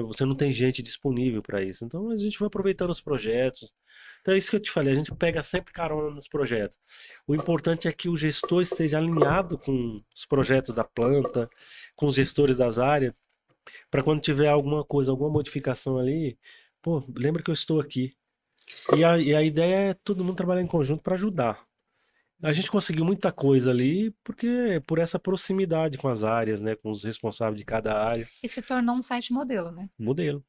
Você não tem gente disponível para isso. Então a gente vai aproveitando os projetos. Então é isso que eu te falei, a gente pega sempre carona nos projetos. O importante é que o gestor esteja alinhado com os projetos da planta, com os gestores das áreas, para quando tiver alguma coisa, alguma modificação ali, pô, lembra que eu estou aqui. E a ideia é todo mundo trabalhar em conjunto para ajudar. A gente conseguiu muita coisa ali porque por essa proximidade com as áreas, né, com os responsáveis de cada área, E se tornou um site modelo, né? modelo.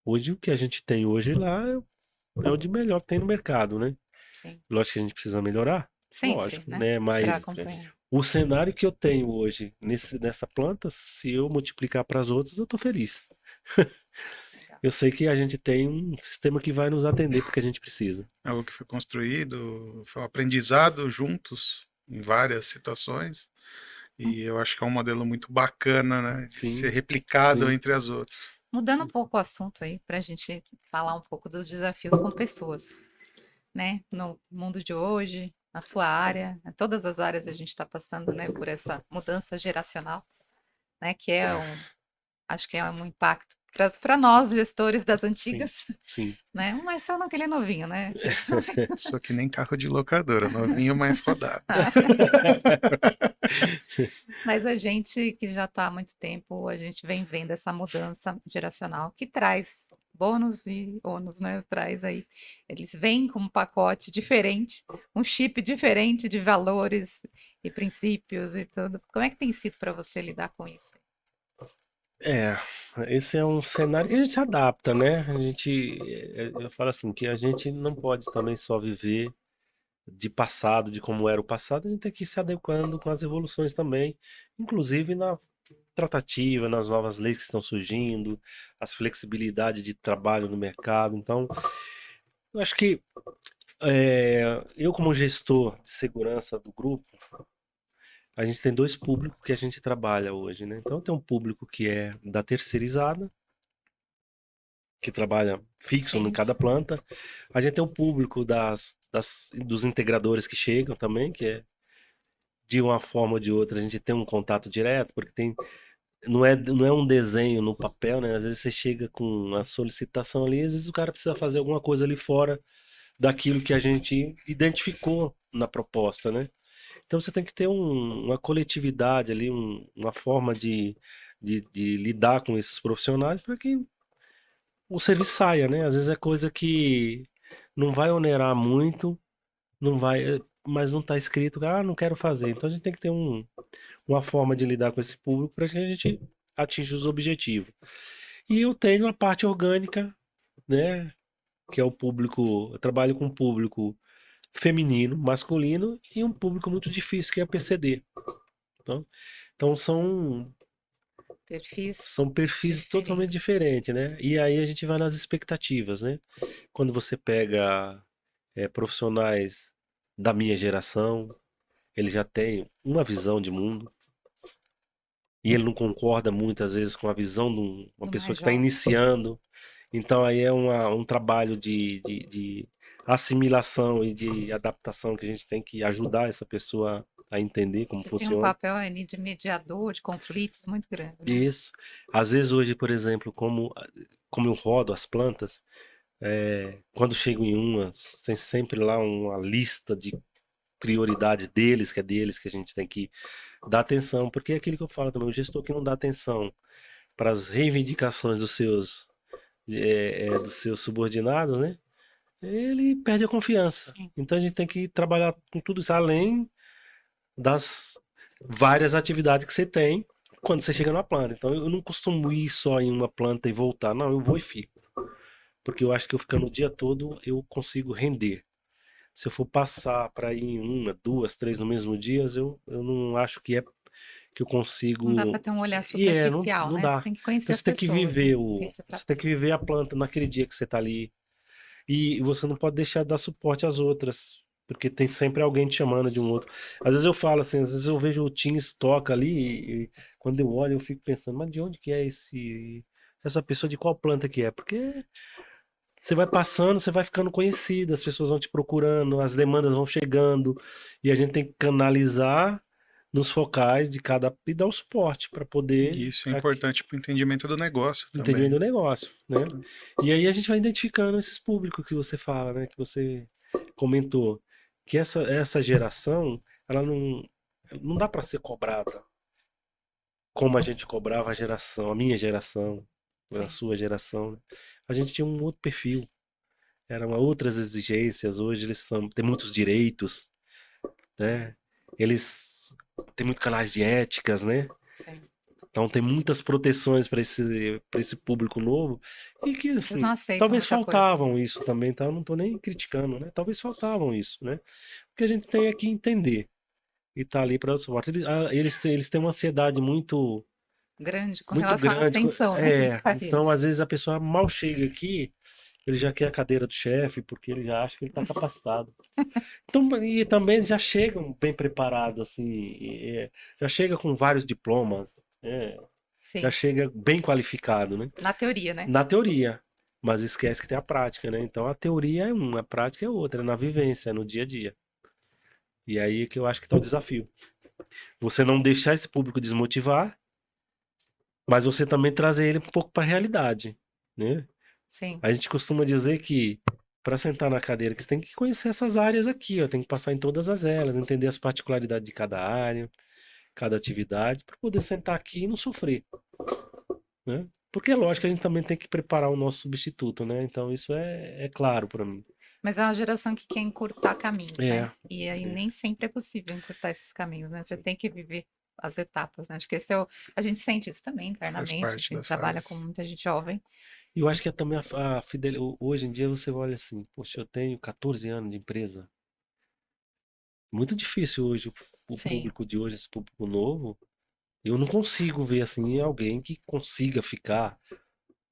Hoje o que a gente tem hoje lá é o de melhor que tem no mercado, né? Sim. Lógico que a gente precisa melhorar, Sempre, lógico, né? né? Para Mas acompanhar. o cenário que eu tenho hoje nessa planta, se eu multiplicar para as outras, eu tô feliz. Legal. Eu sei que a gente tem um sistema que vai nos atender porque a gente precisa. Algo que foi construído, foi um aprendizado juntos em várias situações. E eu acho que é um modelo muito bacana, né? De ser Sim, replicado sim, entre as outras. Mudando um pouco o assunto aí, para a gente falar um pouco dos desafios com pessoas, né? No mundo de hoje, na sua área, em todas as áreas a gente está passando, né, por essa mudança geracional, né? Que acho que é um impacto para nós, gestores das sim, antigas, sim. né? O Marcelo não, que ele é novinho, né? Só que nem carro de locadora, novinho, mais rodado. Mas a gente que já está há muito tempo, a gente vem vendo essa mudança geracional que traz bônus e ônus, né? Traz aí. Eles vêm com um pacote diferente, um chip diferente de valores e princípios e tudo. Como é que tem sido para você lidar com isso? É, esse é um cenário que a gente se adapta, né? Eu falo assim, que a gente não pode também só viver de passado, de como era o passado, a gente tem que ir se adequando com as evoluções também, inclusive na tratativa, nas novas leis que estão surgindo, as flexibilidades de trabalho no mercado. Então, eu acho que eu como gestor de segurança do grupo, a gente tem dois públicos que a gente trabalha hoje, né? Então tem um público que é da terceirizada, que trabalha fixo em Sim, cada planta. A gente tem um público dos integradores que chegam também, que é de uma forma ou de outra a gente tem um contato direto, porque não é um desenho no papel, né? Às vezes você chega com a solicitação ali, às vezes o cara precisa fazer alguma coisa ali fora daquilo que a gente identificou na proposta, né? Então você tem que ter uma coletividade ali, uma forma de lidar com esses profissionais para que o serviço saia, né? Às vezes é coisa que não vai onerar muito, não vai, mas não está escrito, não quero fazer. Então a gente tem que ter uma forma de lidar com esse público para que a gente atinja os objetivos. E eu tenho a parte orgânica, né? Que é o público, eu trabalho com um público feminino, masculino e um público muito difícil que é a PCD. Então Perfis são perfis totalmente diferentes. diferentes, né? E aí a gente vai nas expectativas, né? Quando você pega profissionais da minha geração, ele já tem uma visão de mundo e ele não concorda muitas vezes com a visão de uma Do pessoa mais que está jovem. iniciando. Então aí é um trabalho de assimilação e de adaptação que a gente tem que ajudar essa pessoa a entender como Você tem um funciona. papel ali de mediador de conflitos muito grande, né? Isso. Às vezes hoje, por exemplo, como eu rodo as plantas, quando chego em uma, tem sempre lá uma lista de prioridade deles, que é deles que a gente tem que dar atenção, porque é aquilo que eu falo também, o gestor que não dá atenção para as reivindicações dos seus subordinados, né? Ele perde a confiança. Sim. Então a gente tem que trabalhar com tudo isso, além das várias atividades que você tem quando você chega numa planta. Então eu não costumo ir só em uma planta e voltar, não, eu vou e fico. Porque eu acho que eu ficando o dia todo eu consigo render. Se eu for passar para ir em uma, duas, três no mesmo dia, eu não acho que eu consigo. Não dá para ter um olhar E não, superficial, não né? Você dá. tem que conhecer Então as você tem que pessoas, viver né? Tem que ser você tem que viver a planta naquele dia que você está ali. E você não pode deixar de dar suporte às outras, porque tem sempre alguém te chamando de um outro. Às vezes eu falo assim, às vezes eu vejo o Teams toca ali e quando eu olho eu fico pensando, mas de onde que é essa pessoa, de qual planta que é? Porque você vai passando, você vai ficando conhecido, as pessoas vão te procurando, as demandas vão chegando e a gente tem que canalizar nos focais de cada e dar o suporte para poder Isso é importante para o entendimento do negócio entender também. do negócio, né? E aí a gente vai identificando esses públicos que você fala, né? Que você comentou, que essa geração, ela não dá para ser cobrada como a gente cobrava a minha geração, a Sim. sua geração, né? A gente tinha um outro perfil, eram outras exigências. Hoje eles têm muitos direitos, né? Eles têm muitos canais de éticas, né? Sim. Então tem muitas proteções para esse público novo e que Eles assim, não aceitam talvez muita coisa. faltavam isso também, tá? Eu não tô nem criticando, né? Talvez faltavam isso, né? Porque a gente tem que entender e tá ali para o suporte. Eles têm uma ansiedade muito Grande com muito relação à grande. ascensão, né? De carreira. Então às vezes a pessoa mal chega aqui, ele já quer a cadeira do chefe porque ele já acha que ele está capacitado. Então, e também eles já chegam bem preparados assim, já chega com vários diplomas, já Sim. chega bem qualificado, né? Na teoria, né? Na teoria, mas esquece que tem a prática, né? Então a teoria é uma, a prática é outra, é na vivência, é no dia a dia. E aí que eu acho que tá o desafio. Você não deixar esse público desmotivar, mas você também trazer ele um pouco para a realidade, né? Sim. A gente costuma dizer que para sentar na cadeira, que você tem que conhecer essas áreas aqui, ó, tem que passar em todas as elas, entender as particularidades de cada área, cada atividade, para poder sentar aqui e não sofrer, né? Porque é lógico que a gente também tem que preparar o nosso substituto, né? Então isso é claro para mim. Mas é uma geração que quer encurtar caminhos, né? É, E aí nem sempre é possível encurtar esses caminhos, né? Você tem que viver as etapas, né? Acho que esse é a gente sente isso também internamente, a parte gente das trabalha com fases. muita gente jovem. E eu acho que é também a fidelidade. Hoje em dia você olha assim, poxa, eu tenho 14 anos de empresa. Muito difícil hoje o Sim. público de hoje, esse público novo. Eu não consigo ver assim alguém que consiga ficar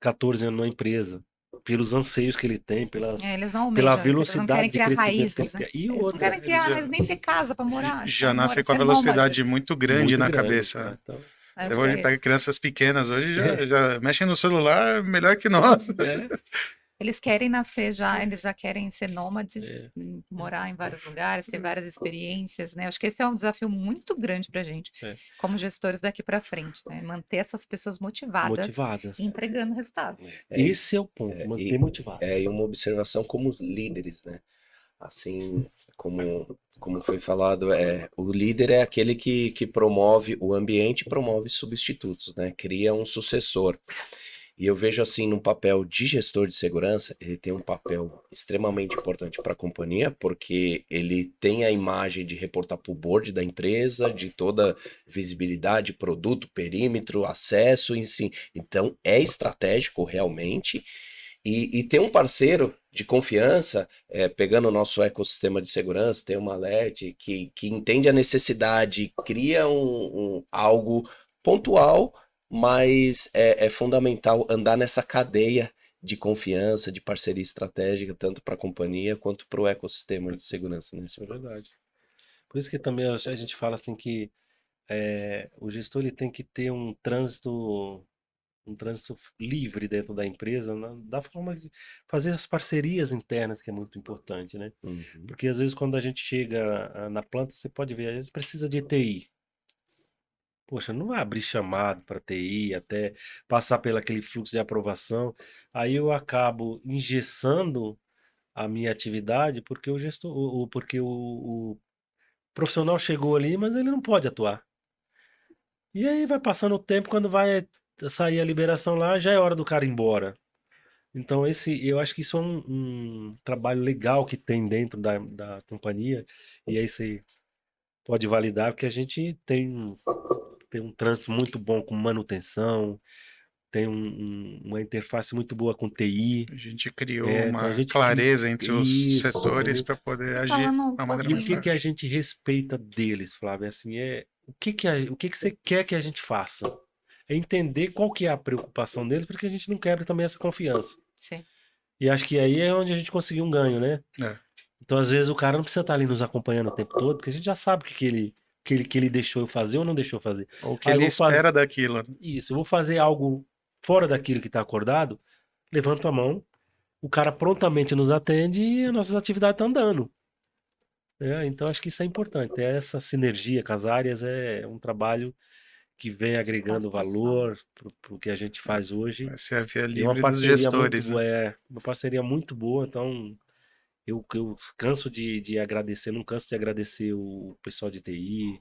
14 anos na empresa. Pelos anseios que ele tem, Eles não pela almejam isso, eles não velocidade querem de criar crescimento que raízes, eles né? querem. E Eles não outra, querem criar raiz, nem ter casa para morar. Eles Já querem nasce com a ser nômade. velocidade muito grande muito na grande, cabeça. né? Então, Acho Então que a gente é pega isso. crianças pequenas hoje, É. já mexem no celular melhor que nós. Eles querem nascer já, eles já querem ser nômades, É. morar em vários lugares, ter várias experiências, né? Acho que esse é um desafio muito grande para a gente, É. como gestores daqui para frente, né? Manter essas pessoas motivadas e entregando resultado. Esse é o ponto, manter motivado. E uma observação como líderes, né? Assim, como foi falado, o líder é aquele que promove o ambiente e promove substitutos, né? Cria um sucessor. E eu vejo assim, no papel de gestor de segurança, ele tem um papel extremamente importante para a companhia, porque ele tem a imagem de reportar para o board da empresa, de toda visibilidade, produto, perímetro, acesso, enfim. Então é estratégico realmente. E ter um parceiro de confiança, pegando o nosso ecossistema de segurança, tem uma Alert que entende a necessidade, cria algo pontual, mas é fundamental andar nessa cadeia de confiança, de parceria estratégica, tanto para a companhia quanto para o ecossistema de segurança, né? Isso é verdade. Por isso que também a gente fala assim que o gestor ele tem que ter um trânsito livre dentro da empresa, da forma de fazer as parcerias internas, que é muito importante, né? Uhum. Porque às vezes quando a gente chega na planta, você pode ver, às vezes precisa de TI. Poxa, não vai abrir chamado para TI até passar pelo aquele fluxo de aprovação. Aí eu acabo engessando a minha atividade porque o gestor, porque o profissional chegou ali, mas ele não pode atuar. E aí vai passando o tempo, quando vai sair a liberação lá, já é hora do cara ir embora. Então, eu acho que isso é um trabalho legal que tem dentro da companhia, e aí você pode validar, porque a gente tem um trânsito muito bom com manutenção, tem uma interface muito boa com TI, A gente criou então a uma gente cria clareza entre os isso, setores entendeu? para poder E agir falando de um uma maneira E o mais pouquinho, que a fácil. gente respeita deles, Flávio? Assim, o que você quer que a gente faça? É entender qual que é a preocupação deles, porque a gente não quebra também essa confiança. sim. E acho que aí é onde a gente conseguiu um ganho, né? É. Então, às vezes, o cara não precisa estar ali nos acompanhando o tempo todo, porque a gente já sabe o que ele deixou eu fazer ou não deixou eu fazer. Ou o que Ah, eu ele vou fazer espera daquilo, né? isso, eu vou fazer algo fora daquilo que está acordado, levanto a mão, o cara prontamente nos atende e as nossas atividades estão andando. Então, acho que isso é importante. Essa sinergia com as áreas é um trabalho que vem agregando Construção. valor para o que a gente faz hoje. Vai ser a via E é uma livre dos parceria muito gestores, né? boa, uma parceria muito boa, então eu canso de agradecer, não canso de agradecer o pessoal de TI,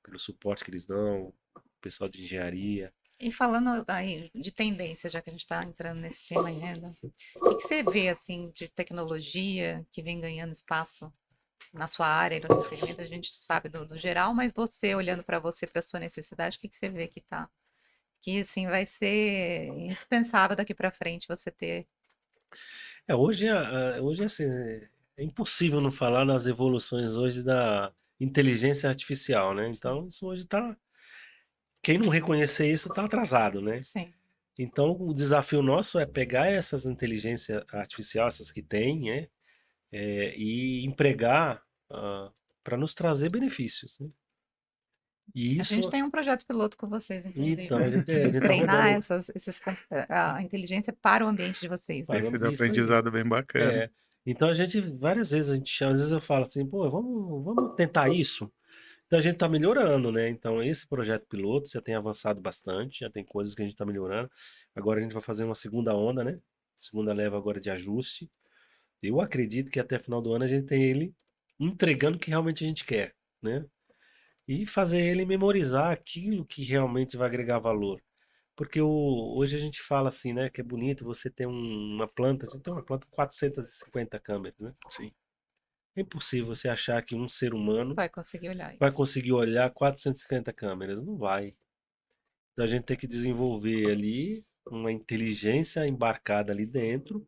pelo suporte que eles dão, o pessoal de engenharia. E falando aí de tendência, já que a gente está entrando nesse tema ainda, o que você vê assim de tecnologia que vem ganhando espaço na sua área e no seu segmento? A gente sabe do geral, mas você olhando para você, para sua necessidade, o que você vê que assim vai ser indispensável daqui para frente você ter? Hoje assim, é impossível não falar nas evoluções hoje da inteligência artificial, né? Sim, Então isso hoje tá, quem não reconhecer isso tá atrasado, né? sim. Então o desafio nosso é pegar essas inteligências artificiais, essas que tem, né? E empregar para nos trazer benefícios, né? E A gente isso, tem um projeto piloto com vocês, então, inclusive, a de gente tá treinar rodando a inteligência para o ambiente de vocês, Tem né? para sido um isso aí. aprendizado bem bacana. Então várias vezes a gente chama, às vezes eu falo assim, pô, vamos tentar isso. Então a gente está melhorando, né? Então esse projeto piloto já tem avançado bastante, já tem coisas que a gente está melhorando. Agora a gente vai fazer uma segunda onda, né? Segunda leva agora de ajuste. Eu acredito que até final do ano a gente tem ele entregando o que realmente a gente quer, né? E fazer ele memorizar aquilo que realmente vai agregar valor. Porque hoje a gente fala assim, né? Que é bonito você ter uma planta, a gente tem uma planta com 450 câmeras, né? Sim. É impossível você achar que um ser humano Vai conseguir olhar vai isso. conseguir olhar 450 câmeras. Não vai. Então a gente tem que desenvolver ali uma inteligência embarcada ali dentro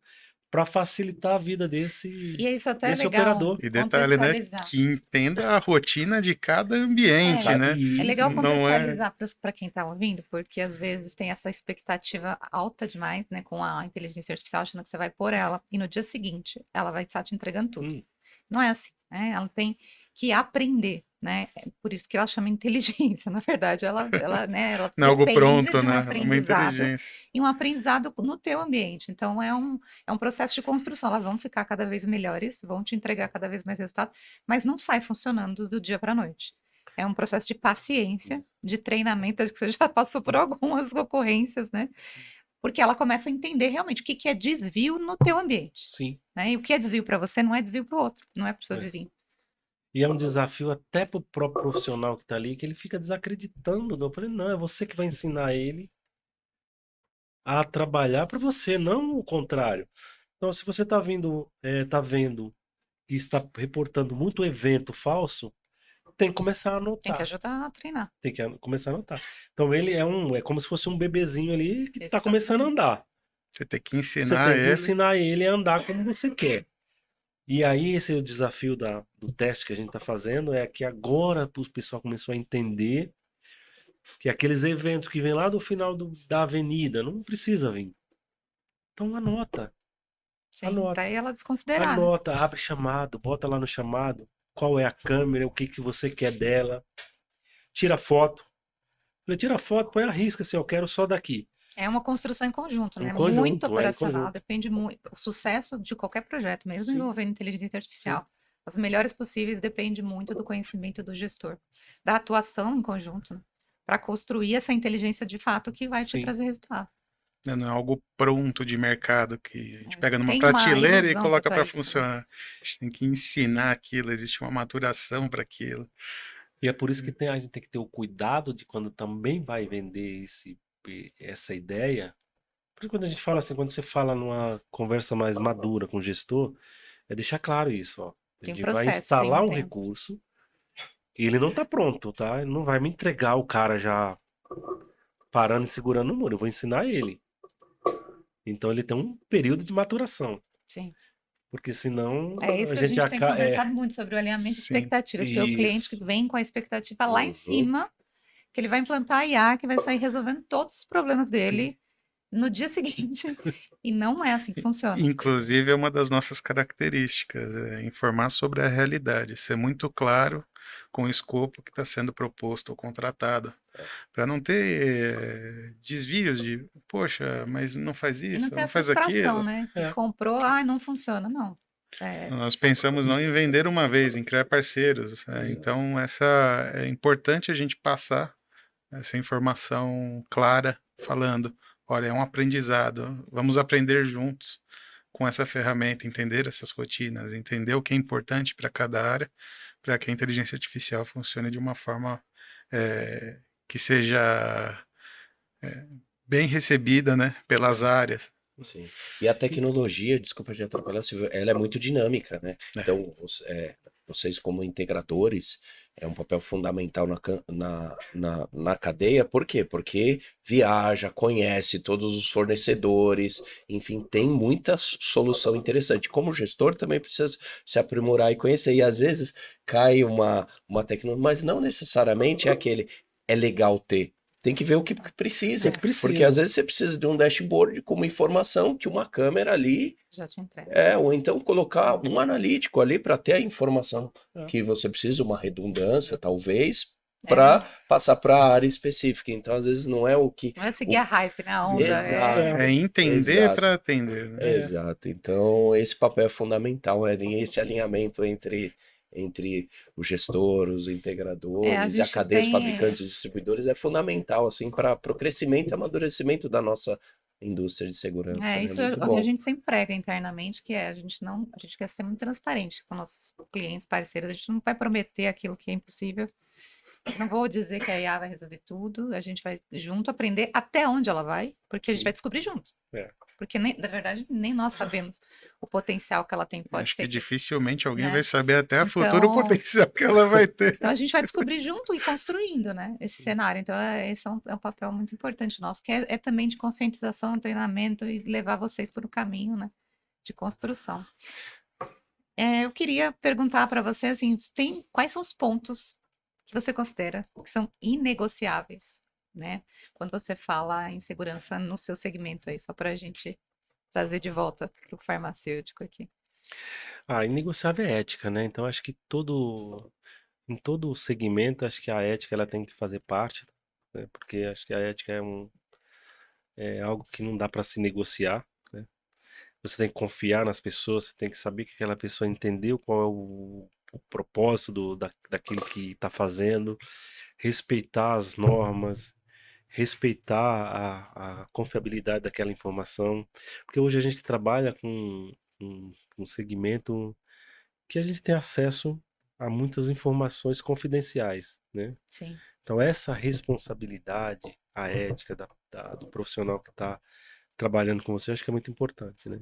para facilitar a vida E isso até é desse legal operador. E detalhe, né? contextualizar. Que entenda a rotina de cada ambiente, É, né? é legal Isso. Não é. contextualizar para quem está ouvindo, porque às vezes tem essa expectativa alta demais, né, com a inteligência artificial, achando que você vai pôr ela e no dia seguinte ela vai estar te entregando tudo. Hum, Não é assim, né? Ela tem que aprender, né? É por isso que ela chama inteligência. Na verdade, né, ela Não é algo depende pronto, de um né? É uma aprendizado inteligência. e um aprendizado no teu ambiente. Então, é um processo de construção. Elas vão ficar cada vez melhores, vão te entregar cada vez mais resultado, mas não sai funcionando do dia para a noite. É um processo de paciência, de treinamento. Acho que você já passou por algumas ocorrências, né? Porque ela começa a entender realmente o que que é desvio no teu ambiente, sim. né? E o que é desvio para você não é desvio para o outro, não é para o seu É. vizinho. E é um desafio até para o próprio profissional que está ali, que ele fica desacreditando. Eu falei, não, é você que vai ensinar ele a trabalhar para você, não o contrário. Então, se você está vendo que está reportando muito evento falso, tem que começar a Tem que anotar. ajudar a treinar. Tem que começar a anotar. Então, ele é como se fosse um bebezinho ali que está começando a Exatamente. andar. Você tem que Você ensinar tem que ele. ensinar ele a andar como você quer. E aí, esse é o desafio do teste que a gente está fazendo, é que agora o pessoal começou a entender que aqueles eventos que vêm lá do final da avenida, não precisa vir. Então anota, Sim, para anota, ela desconsiderar, né? anota, abre chamado, bota lá no chamado, qual é a câmera, o que que você quer dela, tira foto. Falei, tira foto, põe a risca assim, eu quero só daqui. É uma construção em conjunto, Em né? Muito conjunto, em operacional, conjunto. depende muito. O sucesso de qualquer projeto, mesmo Sim, envolvendo inteligência sim, artificial, as melhores possíveis depende muito do conhecimento do gestor, da atuação em conjunto, né? Para construir essa inteligência de fato que vai te sim. trazer resultado. Não é algo pronto de mercado que a gente pega numa Tem uma prateleira e ilusão coloca quanto a para isso, né? funcionar. A gente tem que ensinar aquilo, existe uma maturação para aquilo. E é por isso que a gente tem que ter o cuidado de quando também vai vender essa ideia. Por isso quando a gente fala assim, quando você fala numa conversa mais madura com o gestor, é deixar claro isso, ó. A Tem um gente vai processo, tem instalar um um tempo. recurso e ele não tá pronto, tá? Ele não vai me entregar o cara já parando e segurando o muro. Eu vou ensinar ele. Então ele tem um período de maturação. Sim. Porque senão É a isso, a gente gente tem acaba. conversado muito sobre o alinhamento de Sim. expectativas, porque o cliente que Isso. vem com a expectativa lá em Uhum. cima, que ele vai implantar a IA, que vai sair resolvendo todos os problemas dele no dia seguinte. E não é assim que funciona. Inclusive, é uma das nossas características, é informar sobre a realidade, ser muito claro com o escopo que está sendo proposto ou contratado, para não ter desvios de, poxa, mas não faz E não isso, ter a não faz frustração, aquilo. né? Que É. comprou, não funciona. Não. É, Nós pensamos não em vender uma vez, em criar parceiros. Então, é importante a gente passar essa informação clara, falando, olha, é um aprendizado, vamos aprender juntos com essa ferramenta, entender essas rotinas, entender o que é importante para cada área, para que a inteligência artificial funcione de uma forma que seja bem recebida, né, pelas áreas. Sim. E a tecnologia, desculpa de atrapalhar, Silvio, ela é muito dinâmica, né? É. Então, vocês como integradores, é um papel fundamental na cadeia. Por quê? Porque viaja, conhece todos os fornecedores, enfim, tem muita solução interessante. Como gestor, também precisa se aprimorar e conhecer. E às vezes cai uma tecnologia, mas não necessariamente é legal ter. Tem que ver o que precisa. É que precisa. Porque às vezes você precisa de um dashboard com uma informação que uma câmera ali já te entrega. ou então colocar um analítico ali para ter a informação É. que você precisa, uma redundância, talvez, É, para passar para a área específica. Então, às vezes, não é o que. não é seguir a hype, né? A onda. Exato. É entender Exato. para atender. Né? Exato. Então, esse papel é fundamental, esse alinhamento entre o gestor, os a integradores e a gente cadeia de tem. fabricantes e distribuidores é fundamental assim para o crescimento e amadurecimento da nossa indústria de segurança. É, Né? isso é Muito o que a bom. gente sempre prega internamente, que a gente quer ser muito transparente com nossos clientes, parceiros, a gente não vai prometer aquilo que é impossível. Não vou dizer que a IA vai resolver tudo, a gente vai junto aprender até onde ela vai, porque a gente Sim. vai descobrir junto. É. Porque, na verdade, nem nós sabemos o potencial que ela tem, pode Acho ser. que dificilmente alguém né? vai saber até o Então- futuro potencial que ela vai ter. Então a gente vai descobrir junto e construindo, né, esse cenário. Então esse é um papel muito importante nosso, que é também de conscientização, treinamento e levar vocês por um caminho, né, de construção. Eu queria perguntar para você, assim, quais são os pontos que você considera que são inegociáveis, né, quando você fala em segurança no seu segmento aí, só para a gente trazer de volta para o farmacêutico aqui. Inegociável é ética, né? Então acho que em todo segmento, acho que a ética ela tem que fazer parte, né? Porque acho que a ética é algo que não dá para se negociar, né? Você tem que confiar nas pessoas, você tem que saber que aquela pessoa entendeu qual é o propósito daquilo que está fazendo, respeitar as normas, respeitar a confiabilidade daquela informação, porque hoje a gente trabalha com um segmento que a gente tem acesso a muitas informações confidenciais, né? Sim. Então essa responsabilidade, a ética do profissional que está trabalhando com você, eu acho que é muito importante, né?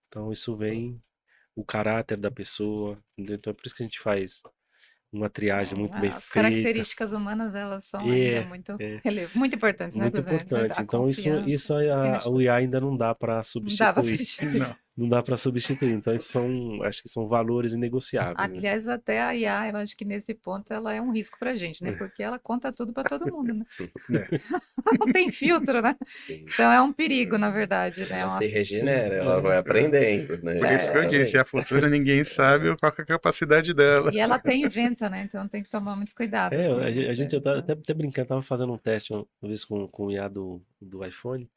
Então isso vem o caráter da pessoa, entendeu? Então é por isso que a gente faz uma triagem muito bem As feita. características humanas, elas são ainda É, muito, é muito importantes, né, muito José? importante. A Então confiança, isso acima de o tudo. IA ainda não dá para Não dá para substituir. substituir. Não. Não dá para substituir. Então isso acho que são valores inegociáveis, né? Aliás, até a IA, eu acho que nesse ponto ela é um risco pra gente, né? Porque ela conta tudo para todo mundo, né? É. Não tem filtro, né? Sim. Então é um perigo, na verdade, né? Ela Uma... se regenera, ela vai aprendendo, né? Por isso que eu disse, a futura ninguém sabe qual que é a capacidade dela. E ela até inventa, né? Então tem que tomar muito cuidado, É, assim. a gente eu tava até brincando, tava fazendo um teste uma vez com o IA do iPhone,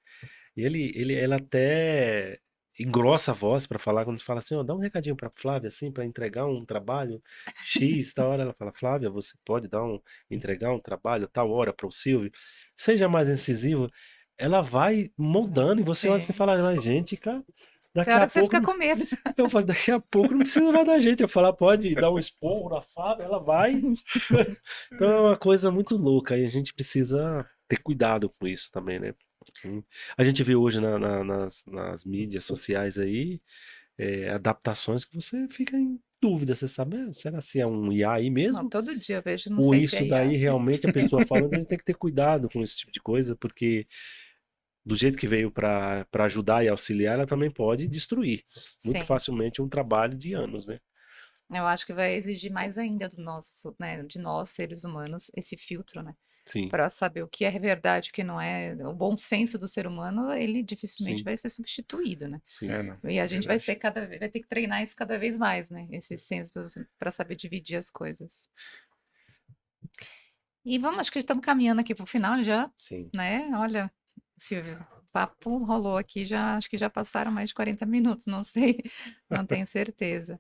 e ela até engrossa a voz para falar, quando fala assim, ó, dá um recadinho para Flávia, assim, para entregar um trabalho X, tal hora, ela fala, Flávia, você pode entregar um trabalho tal hora para o Silvio, seja mais incisivo, ela vai moldando, e você olha e você Sim. fala, mas gente, cara, Tem daqui hora a que você pouco fica com medo. eu falo, daqui a pouco não precisa mais da gente. Eu falar, pode dar um esporro na Fábio, ela vai. Então é uma coisa muito louca e a gente precisa ter cuidado com isso também, né? A gente vê hoje nas mídias sociais aí adaptações que você fica em dúvida. Você sabe, será se é um IA aí Não, mesmo? todo dia eu vejo, não Ou sei se é isso daí IA, sim. realmente a pessoa falando, a gente tem que ter cuidado com esse tipo de coisa, porque do jeito que veio para ajudar e auxiliar, ela também pode destruir muito Sim. facilmente um trabalho de anos, né? Eu acho que vai exigir mais ainda do nosso, né, de nós, seres humanos, esse filtro, né? Sim, Para saber o que é verdade, o que não é. O bom senso do ser humano, ele dificilmente sim, vai ser substituído, né? sim. Não, E a é gente vai verdade. ser vai ter que treinar isso cada vez mais, né? Esse senso para saber dividir as coisas. E vamos, acho que estamos caminhando aqui para o final já, Sim. né? Olha, Silvio, o papo rolou aqui já, acho que já passaram mais de 40 minutos, não sei, não tenho certeza.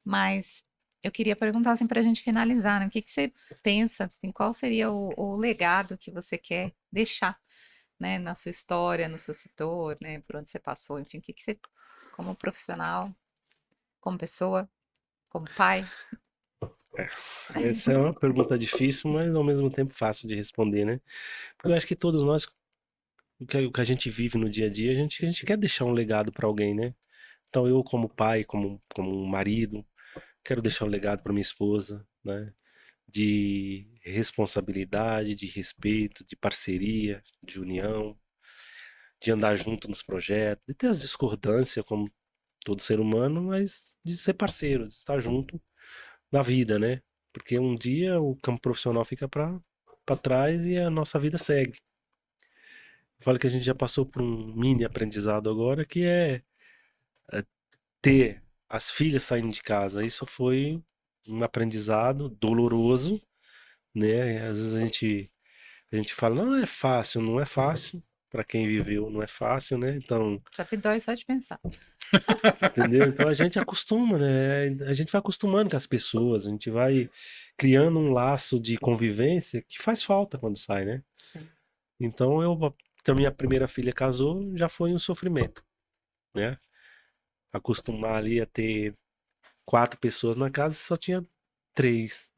Mas eu queria perguntar assim para a gente finalizar, né? O que que você pensa, assim, qual seria o legado que você quer deixar, né, na sua história, no seu setor, né, por onde você passou, enfim, o que que você, como profissional, como pessoa, como pai? Essa é uma pergunta difícil, mas ao mesmo tempo fácil de responder, né? Porque eu acho que todos nós, o que a gente vive no dia a dia, a gente quer deixar um legado para alguém, né? Então eu, como pai, como um marido, quero deixar um legado para minha esposa, né? De responsabilidade, de respeito, de parceria, de união, de andar junto nos projetos, de ter as discordâncias, como todo ser humano, mas de ser parceiro, de estar junto na vida, né? Porque um dia o campo profissional fica para trás e a nossa vida segue. Eu falo que a gente já passou por um mini aprendizado agora, que é ter as filhas saindo de casa. Isso foi um aprendizado doloroso, né? Às vezes a gente fala, não é fácil, não é fácil. Para quem viveu, não é fácil, né? Então, Já me dói só de pensar. entendeu? Então a gente acostuma, né? A gente vai acostumando com as pessoas, a gente vai criando um laço de convivência que faz falta quando sai, né? Sim. Então então minha primeira filha casou, já foi um sofrimento, né? Acostumar ali a ter 4 pessoas na casa, só tinha 3.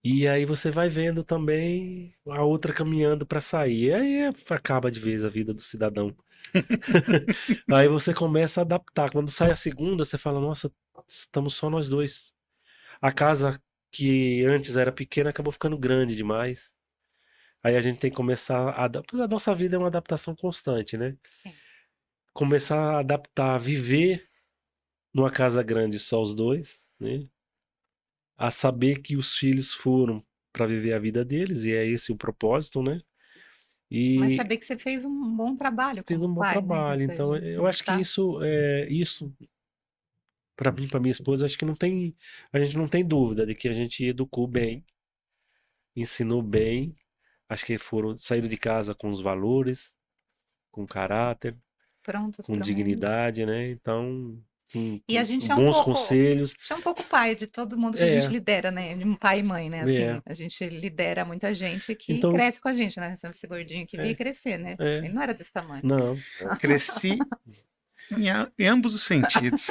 E aí você vai vendo também a outra caminhando para sair. E aí acaba de vez a vida do cidadão. Aí você começa a adaptar. Quando sai a segunda, você fala, nossa, estamos só nós dois. A casa que antes era pequena acabou ficando grande demais. Aí a gente tem que começar a nossa vida é uma adaptação constante, né? Sim. Começar a adaptar, viver numa casa grande só os dois, né? A saber que os filhos foram para viver a vida deles, e é esse o propósito, né? Mas E saber que você fez um bom trabalho fez como um bom pai, né? Ou trabalho. Então, seja, eu acho que tá? isso para mim, para minha esposa, acho que a gente não tem dúvida de que a gente educou bem, ensinou bem. Acho que saíram de casa com os valores, com caráter, Prontos com para o mundo. dignidade, né? Então, E a com gente bons conselhos. é um pouco pai de todo mundo que a gente É, lidera, né? De um pai e mãe, né? é. Assim, a gente lidera muita gente que Então, cresce com a gente, né? Esse gordinho que veio é, crescer, né? é. Ele não era desse tamanho. Não. Cresci Em ambos os sentidos.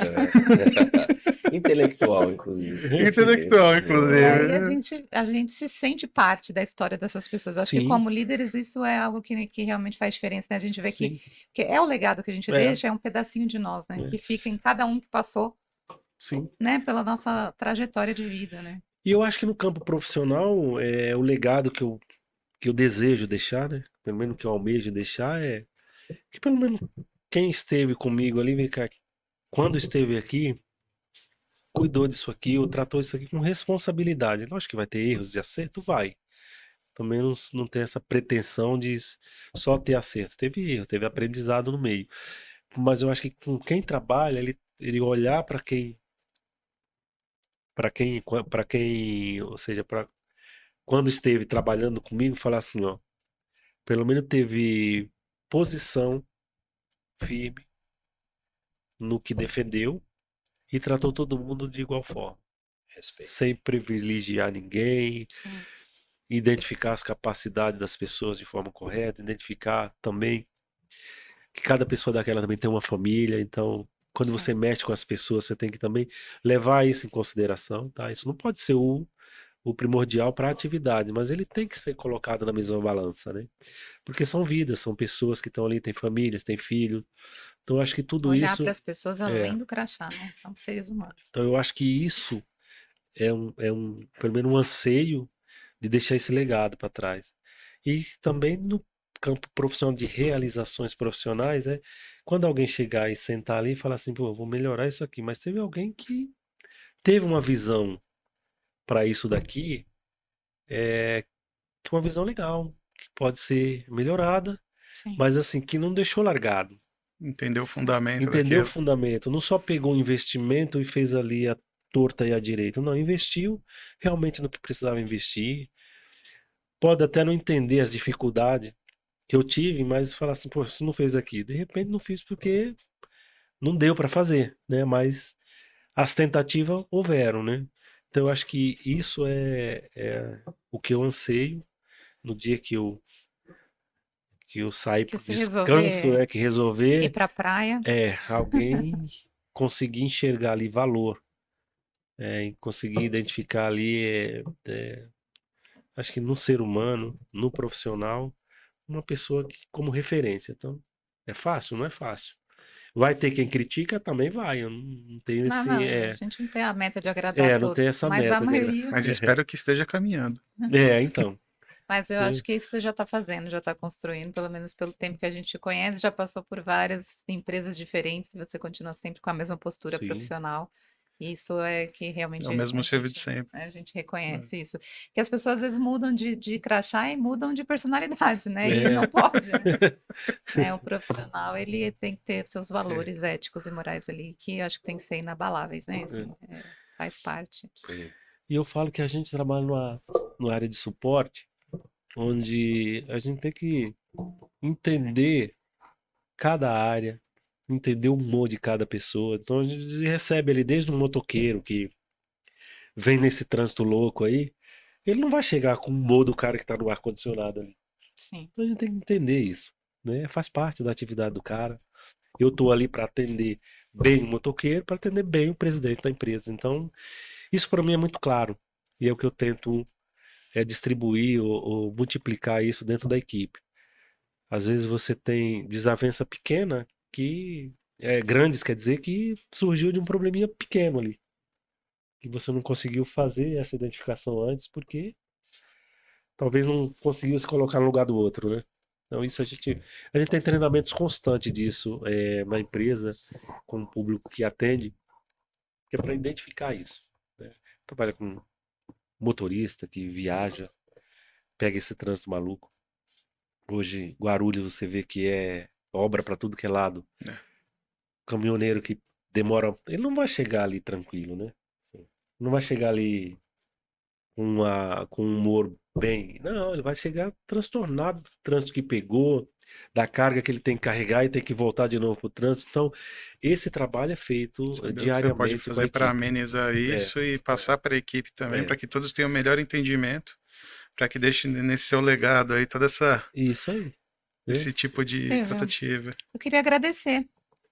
Intelectual, inclusive. Intelectual, E aí inclusive. a gente se sente parte da história dessas pessoas. Acho que Sim, como líderes isso é algo que realmente faz diferença, né? A gente vê sim, que é o legado que a gente é, deixa, é um pedacinho de nós, né? é, Que fica em cada um que passou, sim. né? Pela nossa trajetória de vida, né? E eu acho que no campo profissional, o legado que eu desejo deixar, né? Pelo menos que eu almejo deixar, é que pelo menos quem esteve comigo ali, vem cá, quando esteve aqui, cuidou disso aqui, ou tratou isso aqui com responsabilidade. Lógico que vai ter erros de acerto, vai. Também não tem essa pretensão de só ter acerto. Teve erro, teve aprendizado no meio. Mas eu acho que com quem trabalha, ele olhar para quem, ou seja, para quando esteve trabalhando comigo, falar assim, ó, pelo menos teve posição firme no que defendeu e tratou todo mundo de igual forma, Respeito. sem privilegiar ninguém, Sim. identificar as capacidades das pessoas de forma correta, identificar também que cada pessoa daquela também tem uma família, então quando você Sim. mexe com as pessoas, você tem que também levar isso em consideração, tá? Isso não pode ser o primordial para a atividade, mas ele tem que ser colocado na mesma balança, né? Porque são vidas, são pessoas que estão ali, têm famílias, têm filhos. Então eu acho que tudo Olhar para isso as pessoas é. além do crachá, né? São seres humanos. Então eu acho que isso é pelo menos um anseio de deixar esse legado para trás. E também no campo profissional de realizações profissionais, quando alguém chegar e sentar ali e falar assim, pô, vou melhorar isso aqui, mas teve alguém que teve uma visão para isso daqui, que é uma visão legal, que pode ser melhorada, Sim. mas assim, que não deixou largado. Entendeu o fundamento Entendeu o daquilo. fundamento, não só pegou o investimento e fez ali a torta e a direita, não, investiu realmente no que precisava investir. Pode até não entender as dificuldades que eu tive, mas falar assim, pô, você não fez aqui. De repente não fiz porque não deu para fazer, né? Mas as tentativas houveram, né? Então eu acho que isso é o que eu anseio no dia que eu sair Que pro se descanso, resolver que ir resolver para a praia. alguém conseguir enxergar ali valor, e conseguir identificar ali, acho que no ser humano, no profissional, uma pessoa como referência. Então, é fácil? Não é fácil. Vai ter quem critica? Também vai. Eu não tenho Não, esse. não, a gente não tem a meta de agradar a Não tem todos, essa mas a meta de maioria. Mas espero que esteja caminhando. Então. Mas eu né? acho que isso você já está fazendo, já está construindo, pelo menos pelo tempo que a gente te conhece, já passou por várias empresas diferentes e você continua sempre com a mesma postura Sim. profissional. E isso é que realmente É o mesmo motivo de sempre. a gente reconhece isso. Que as pessoas às vezes mudam de crachá e mudam de personalidade, né? E não pode, né? O profissional, ele tem que ter seus valores éticos e morais ali, que eu acho que tem que ser inabaláveis, né? Assim, faz parte. Sim. E eu falo que a gente trabalha numa área de suporte, onde a gente tem que entender cada área, entender o humor de cada pessoa. Então a gente recebe ali desde um motoqueiro que vem nesse trânsito louco aí, ele não vai chegar com o humor do cara que está no ar-condicionado ali. Sim. Então a gente tem que entender isso, né? Faz parte da atividade do cara. Eu tô ali para atender bem o motoqueiro, para atender bem o presidente da empresa. Então, isso para mim é muito claro. E é o que eu tento distribuir ou multiplicar isso dentro da equipe. Às vezes você tem desavença pequena que grandes, quer dizer que surgiu de um probleminha pequeno ali. Que você não conseguiu fazer essa identificação antes porque talvez não conseguiu se colocar no lugar do outro, né? Então isso a gente tem treinamentos constantes disso na empresa, com o público que atende, que é para identificar isso, né? Trabalha com motorista que viaja, pega esse trânsito maluco. Hoje, Guarulhos, você vê que é obra para tudo que é lado. Caminhoneiro que demora, ele não vai chegar ali tranquilo, né? Não vai chegar ali com um humor bem. Não, ele vai chegar transtornado do trânsito que pegou, da carga que ele tem que carregar e tem que voltar de novo para o trânsito. Então, esse trabalho é feito Saber o que você pode diariamente com a fazer para equipe. amenizar isso e passar para a equipe também, para que todos tenham o melhor entendimento, para que deixe nesse seu legado aí toda Isso aí. esse tipo de Silvio, tratativa. eu queria agradecer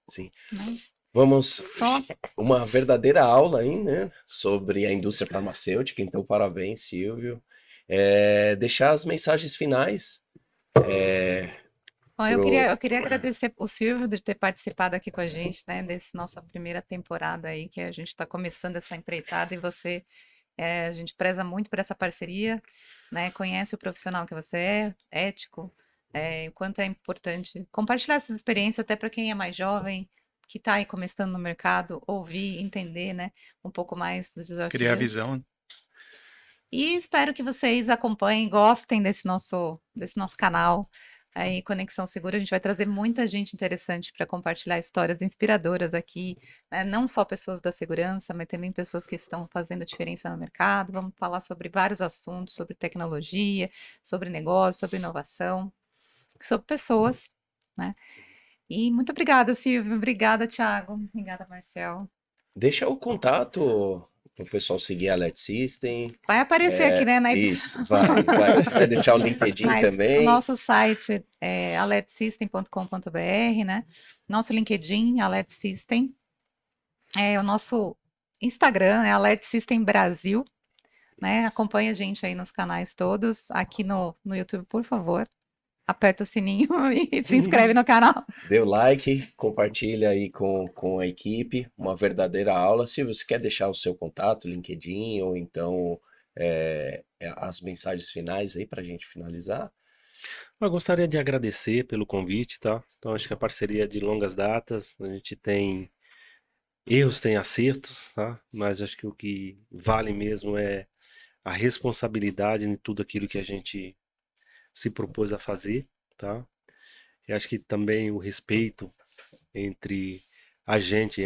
Sim. né? Vamos, Só uma verdadeira aula aí, né, sobre a indústria farmacêutica, então parabéns, Silvio. Deixar as mensagens finais Bom, pro... eu queria agradecer o Silvio de ter participado aqui com a gente, né, desse nossa primeira temporada aí, que a gente está começando essa empreitada e você, a gente preza muito por essa parceria, né, conhece o profissional que você é, ético, o quanto é importante compartilhar essas experiências até para quem é mais jovem, que está aí começando no mercado, ouvir, entender, né, um pouco mais dos Criar desafios. visão. E espero que vocês acompanhem, gostem desse nosso canal. Aí, Conexão Segura, a gente vai trazer muita gente interessante para compartilhar histórias inspiradoras aqui, né? Não só pessoas da segurança, mas também pessoas que estão fazendo diferença no mercado. Vamos falar sobre vários assuntos, sobre tecnologia, sobre negócio, sobre inovação, sobre pessoas, né? E muito obrigada, Silvio. Obrigada, Thiago. Obrigada, Marcel. Deixa o contato pro pessoal seguir a Alert System. Vai aparecer aqui, né, na edição. Isso, vai. Você vai deixar o LinkedIn Mas também. o nosso site é alertsystem.com.br, né? Nosso LinkedIn, Alert System. O nosso Instagram é Alert System Brasil, né? Acompanhe a gente aí nos canais todos. Aqui no YouTube, por favor, aperta o sininho e se inscreve no canal. Dê o like, compartilha aí com a equipe, uma verdadeira aula. Se você quer deixar o seu contato, LinkedIn, ou então as mensagens finais aí para a gente finalizar. Eu gostaria de agradecer pelo convite, tá? Então acho que a parceria é de longas datas, a gente tem erros, tem acertos, tá? Mas acho que o que vale mesmo é a responsabilidade em tudo aquilo que a gente se propôs a fazer, tá? E acho que também o respeito entre a gente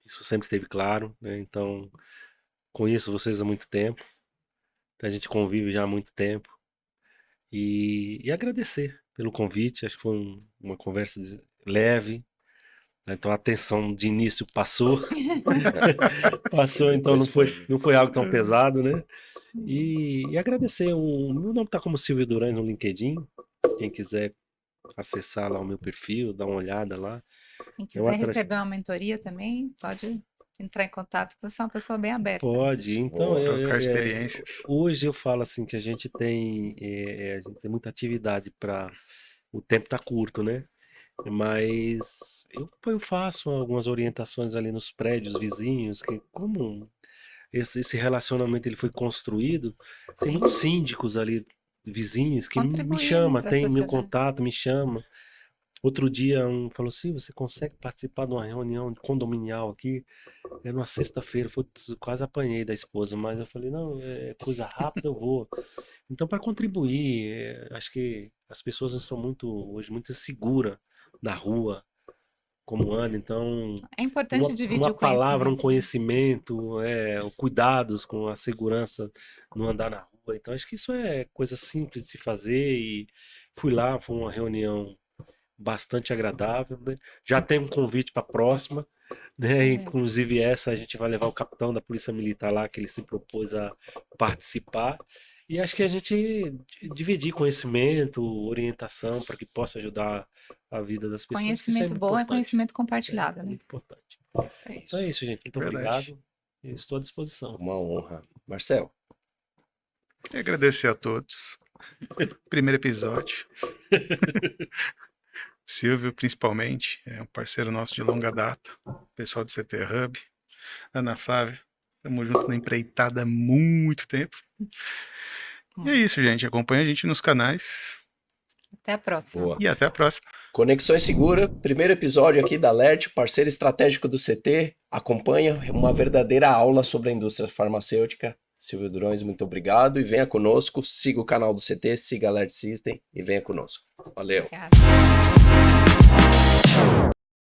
isso sempre esteve claro, né? Então conheço vocês há muito tempo, a gente convive já há muito tempo e agradecer pelo convite, acho que foi uma conversa leve, né? Então a tensão de início passou, então não foi algo tão pesado, né? E agradecer, meu nome tá como Silvio Durães no LinkedIn, quem quiser acessar lá o meu perfil, dar uma olhada lá. Quem quiser receber uma mentoria também, pode entrar em contato, porque você é uma pessoa bem aberta. Pode, então Trocar experiências. hoje eu falo assim que a gente tem muita atividade o tempo tá curto, né? Mas eu faço algumas orientações ali nos prédios vizinhos, que como esse relacionamento ele foi construído, tem muitos síndicos ali vizinhos que me chamam, tem meu contato, me chama. Outro dia um falou assim, você consegue participar de uma reunião condominial aqui? Era uma sexta-feira, quase apanhei da esposa, mas eu falei, não, é coisa rápida, eu vou. Então, para contribuir, acho que as pessoas estão hoje muito inseguras na rua, como anda, então é importante dividir uma o palavra, um conhecimento, cuidados com a segurança no andar na rua. Então, acho que isso é coisa simples de fazer e fui lá, foi uma reunião bastante agradável, né? Já tem um convite para a próxima, né? Inclusive essa a gente vai levar o capitão da Polícia Militar lá, que ele se propôs a participar. E acho que a gente dividir conhecimento, orientação, para que possa ajudar a vida das pessoas. Conhecimento bom é conhecimento compartilhado, né? Muito importante. Então é isso, gente. Muito obrigado. Estou à disposição. Uma honra. Marcel. E agradecer a todos. Primeiro episódio. Silvio, principalmente, é um parceiro nosso de longa data. Pessoal do CT Hub. Ana Flávia, estamos juntos na empreitada há muito tempo. E é isso, gente. Acompanha a gente nos canais. Até a próxima. Boa. E até a próxima. Conexões Segura, primeiro episódio aqui da Alert, parceiro estratégico do CT. Acompanha uma verdadeira aula sobre a indústria farmacêutica. Silvio Durões, muito obrigado e venha conosco. Siga o canal do CT, siga a Alert System e venha conosco. Valeu. Obrigada.